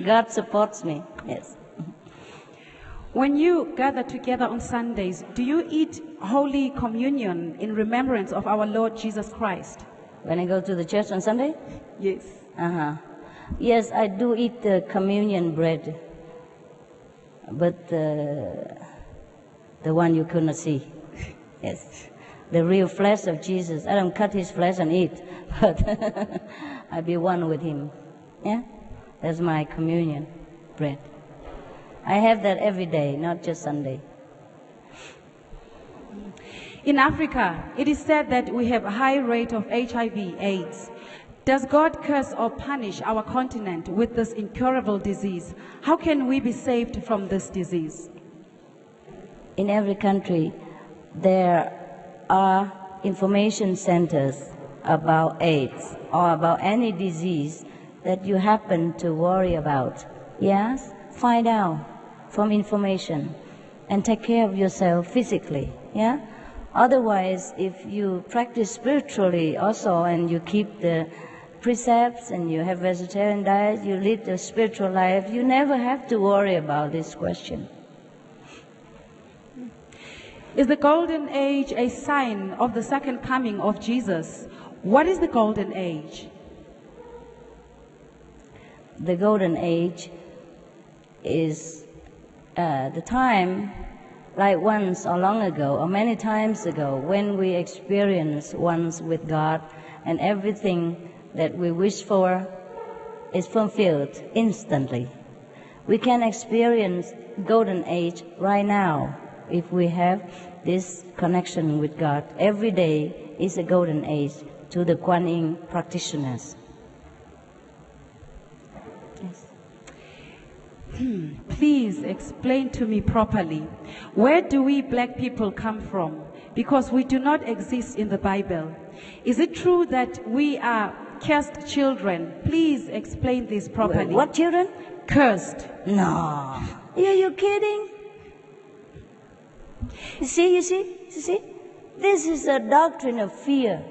God supports me. Yes. When you gather together on Sundays, do you eat Holy Communion in remembrance of our Lord Jesus Christ? When I go to the church on Sunday? Yes. Yes, I do eat the communion bread, but the one you could not see. Yes. The real flesh of Jesus. I don't cut his flesh and eat, but I be one with him. Yeah? That's my communion bread. I have that every day, not just Sunday. In Africa, it is said that we have a high rate of HIV/AIDS. Does God curse or punish our continent with this incurable disease? How can we be saved from this disease? In every country, there are information centers about AIDS or about any disease that you happen to worry about. Yes? Find out from information and take care of yourself physically. Yeah? Otherwise, if you practice spiritually also and you keep the precepts and you have vegetarian diet, you lead a spiritual life, you never have to worry about this question. Is the golden age a sign of the second coming of Jesus? What is the golden age? The golden age is the time, like once or long ago or many times ago, when we experience once with God and everything that we wish for is fulfilled instantly. We can experience golden age right now if we have this connection with God. Every day is a golden age to the Kuan Yin practitioners. Yes. Please explain to me properly, where do we black people come from? Because we do not exist in the Bible. Is it true that we are cursed children? Please explain this properly. What children? Cursed. No. Are you kidding? You see? This is a doctrine of fear,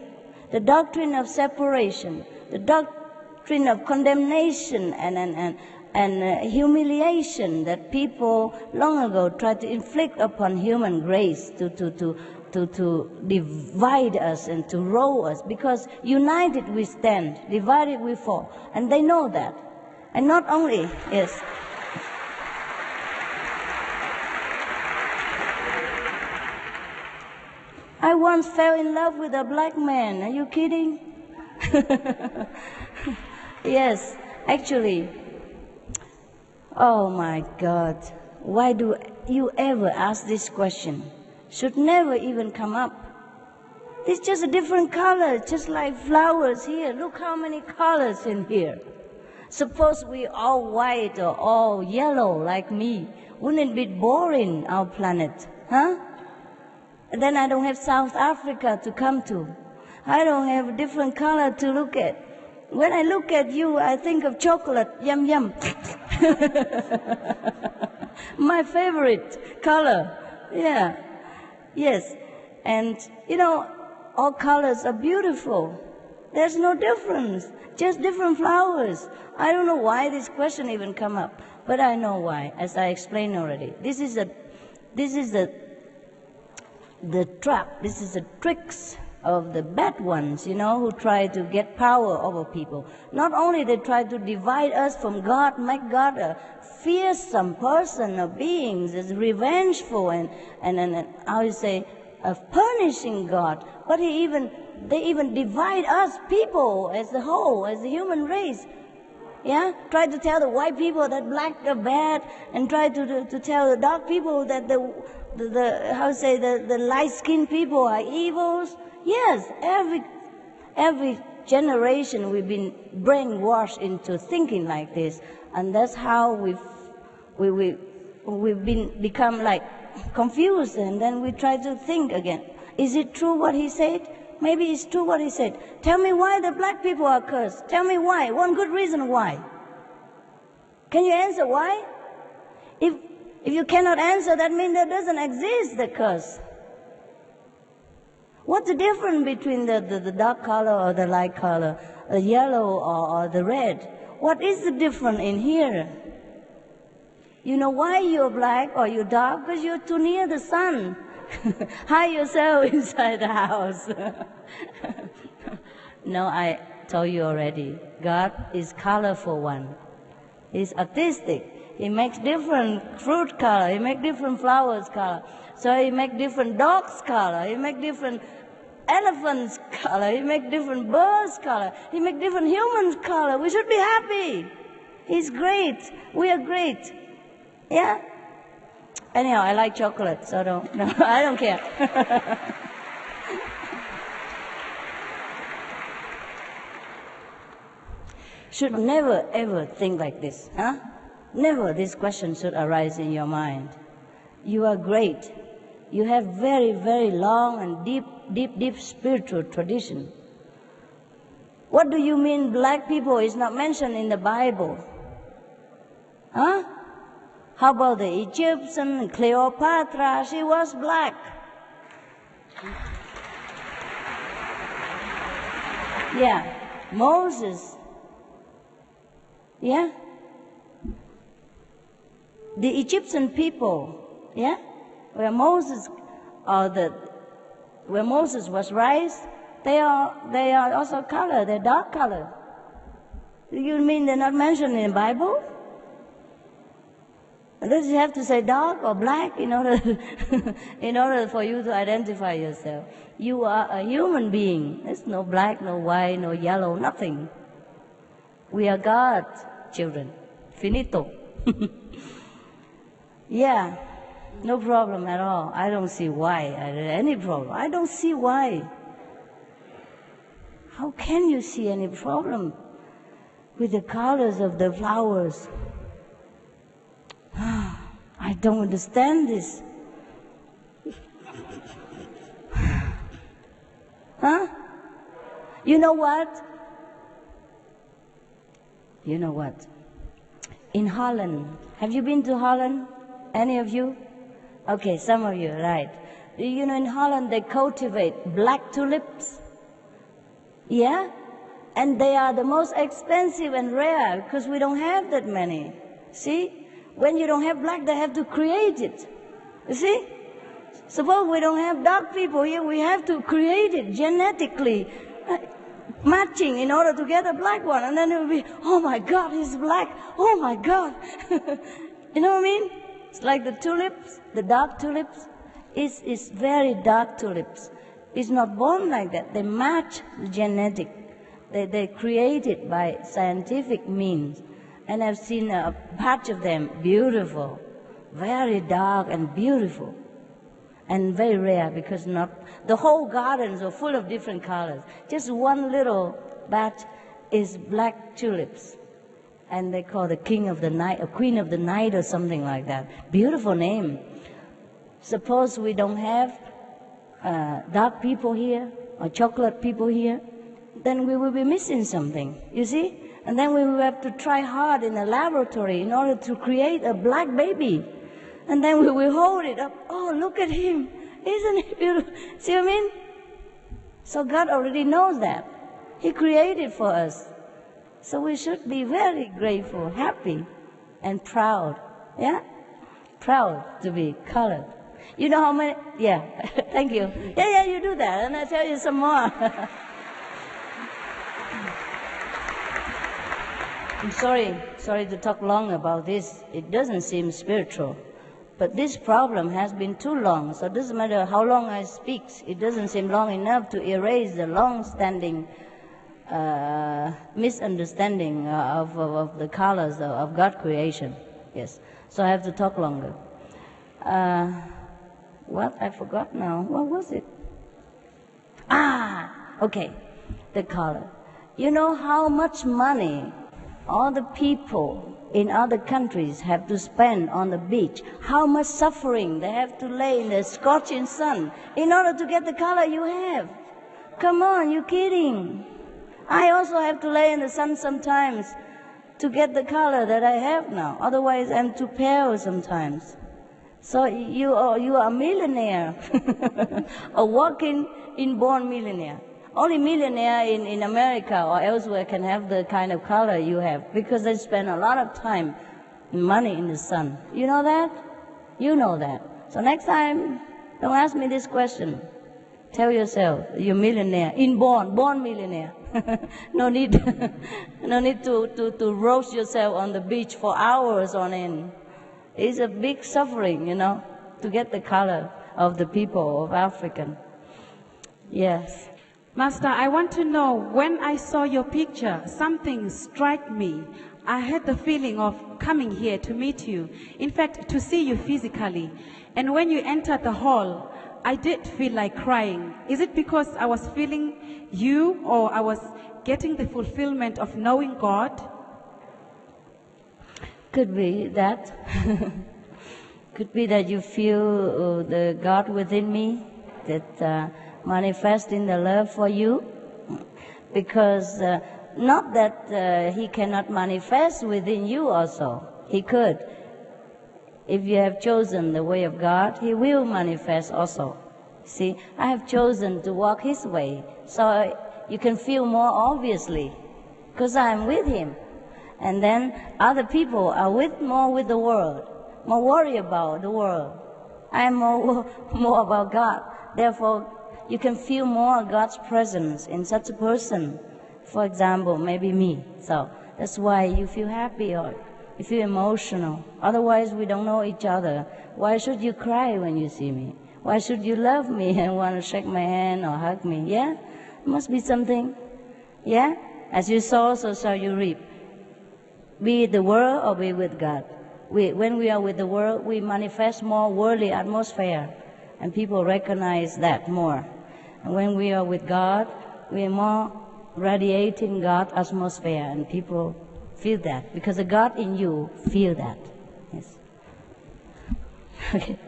the doctrine of separation, the doctrine of condemnation and humiliation that people long ago tried to inflict upon human race to divide us and to row us, because united we stand, divided we fall, and they know that. And not only, yes. I once fell in love with a black man. Are you kidding? Yes, actually. Oh my God, why do you ever ask this question? Should never even come up. It's just a different color, just like flowers here. Look how many colors in here. Suppose we all white or all yellow like me. Wouldn't it be boring, our planet? Huh? And then I don't have South Africa to come to. I don't have a different color to look at. When I look at you, I think of chocolate, yum yum. My favorite color, yeah, yes. And you know, all colors are beautiful. There's no difference, just different flowers. I don't know why this question even come up, but I know why, as I explained already. This is the trap, this is the tricks of the bad ones, you know, who try to get power over people. Not only they try to divide us from God, make God a fearsome person or beings, is revengeful and how you say, of punishing God, but he even even divide us people as the whole, as the human race. Yeah, try to tell the white people that black are bad, and try to tell the dark people that the light-skinned people are evils. Yes, every generation we've been brainwashed into thinking like this, and that's how we've become like confused, and then we try to think again. Is it true what he said? Maybe it's true what he said. Tell me why the black people are cursed. Tell me why. One good reason why. Can you answer why? If you cannot answer, that means there doesn't exist the curse. What's the difference between the dark color or the light color, the yellow or the red? What is the difference in here? You know why you're black or you're dark? Because you're too near the sun. Hide yourself inside the house. No, I told you already. God is colorful one. He's artistic. He makes different fruit color. He makes different flowers color. So he makes different dogs color. He makes different elephants color. He makes different birds color. He makes different humans color. We should be happy. He's great. We are great. Yeah? Anyhow, I like chocolate, so I don't care. Should never ever think like this, huh? Never this question should arise in your mind. You are great. You have very, very long and deep spiritual tradition. What do you mean black people is not mentioned in the Bible? Huh? How about the Egyptian, Cleopatra? She was black. Yeah, Moses. Yeah? The Egyptian people, yeah? Where Moses was raised, they are also color, they're dark color. You mean they're not mentioned in the Bible? Does you have to say dark or black in order for you to identify yourself? You are a human being. There's no black, no white, no yellow, nothing. We are God's children. Finito. Yeah, no problem at all. I don't see why. Any problem. I don't see why. How can you see any problem with the colors of the flowers? I don't understand this. Huh? You know what? You know what? In Holland, have you been to Holland? Any of you? Okay, some of you, right. You know, in Holland they cultivate black tulips. Yeah? And they are the most expensive and rare because we don't have that many. See? When you don't have black, they have to create it. You see? Suppose we don't have dark people here, we have to create it genetically, matching in order to get a black one. And then it will be, oh my God, he's black. Oh my God. You know what I mean? It's like the tulips, the dark tulips. It's very dark tulips. It's not born like that. They match the genetic. They create it by scientific means. And I've seen a patch of them, beautiful, very dark and beautiful, and very rare because not the whole gardens are full of different colors. Just one little batch is black tulips, and they call the king of the night, or queen of the night, or something like that. Beautiful name. Suppose we don't have dark people here or chocolate people here, then we will be missing something. You see? And then we will have to try hard in a laboratory in order to create a black baby. And then we will hold it up. Oh, look at him. Isn't he beautiful? See what I mean? So God already knows that. He created for us. So we should be very grateful, happy, and proud. Yeah? Proud to be colored. You know how many? Yeah. Thank you. Yeah, you do that. And I'll tell you some more. I'm sorry to talk long about this. It doesn't seem spiritual. But this problem has been too long, so it doesn't matter how long I speak, it doesn't seem long enough to erase the long-standing misunderstanding of the colors of God's creation. Yes, so I have to talk longer. What? I forgot now. What was it? Okay, the color. You know how much money all the people in other countries have to spend on the beach, how much suffering they have to lay in the scorching sun in order to get the color you have. Come on, you're kidding. I also have to lay in the sun sometimes to get the color that I have now. Otherwise, I'm too pale sometimes. So you are a millionaire, a walking inborn millionaire. Only millionaire in America or elsewhere can have the kind of color you have because they spend a lot of time and money in the sun. You know that? You know that. So next time, don't ask me this question. Tell yourself, you're millionaire, born millionaire. No need to roast yourself on the beach for hours on end. It's a big suffering, you know, to get the color of the people of African. Yes. Master, I want to know, when I saw your picture, something struck me. I had the feeling of coming here to meet you, in fact, to see you physically. And when you entered the hall, I did feel like crying. Is it because I was feeling you, or I was getting the fulfillment of knowing God? Could be that. Could be that you feel the God within me, that manifest in the love for you, because not that he cannot manifest within you also. He could. If you have chosen the way of God, he will manifest also. See, I have chosen to walk his way, so you can feel more obviously, because I am with him. And then other people are more with the world, more worried about the world. I am more about God. Therefore, you can feel more God's presence in such a person. For example, maybe me. So that's why you feel happy or you feel emotional. Otherwise, we don't know each other. Why should you cry when you see me? Why should you love me and want to shake my hand or hug me? Yeah? It must be something. Yeah? As you sow, so shall you reap. Be with the world or be with God. When we are with the world, we manifest more worldly atmosphere, and people recognize that more. And when we are with God, we are more radiating God's atmosphere, and people feel that, because the God in you feel that. Yes. Okay.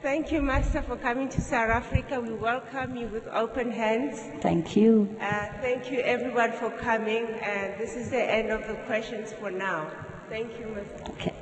Thank you, Master, for coming to South Africa. We welcome you with open hands. Thank you. Thank you, everyone, for coming. And this is the end of the questions for now. Thank you, Master. Okay.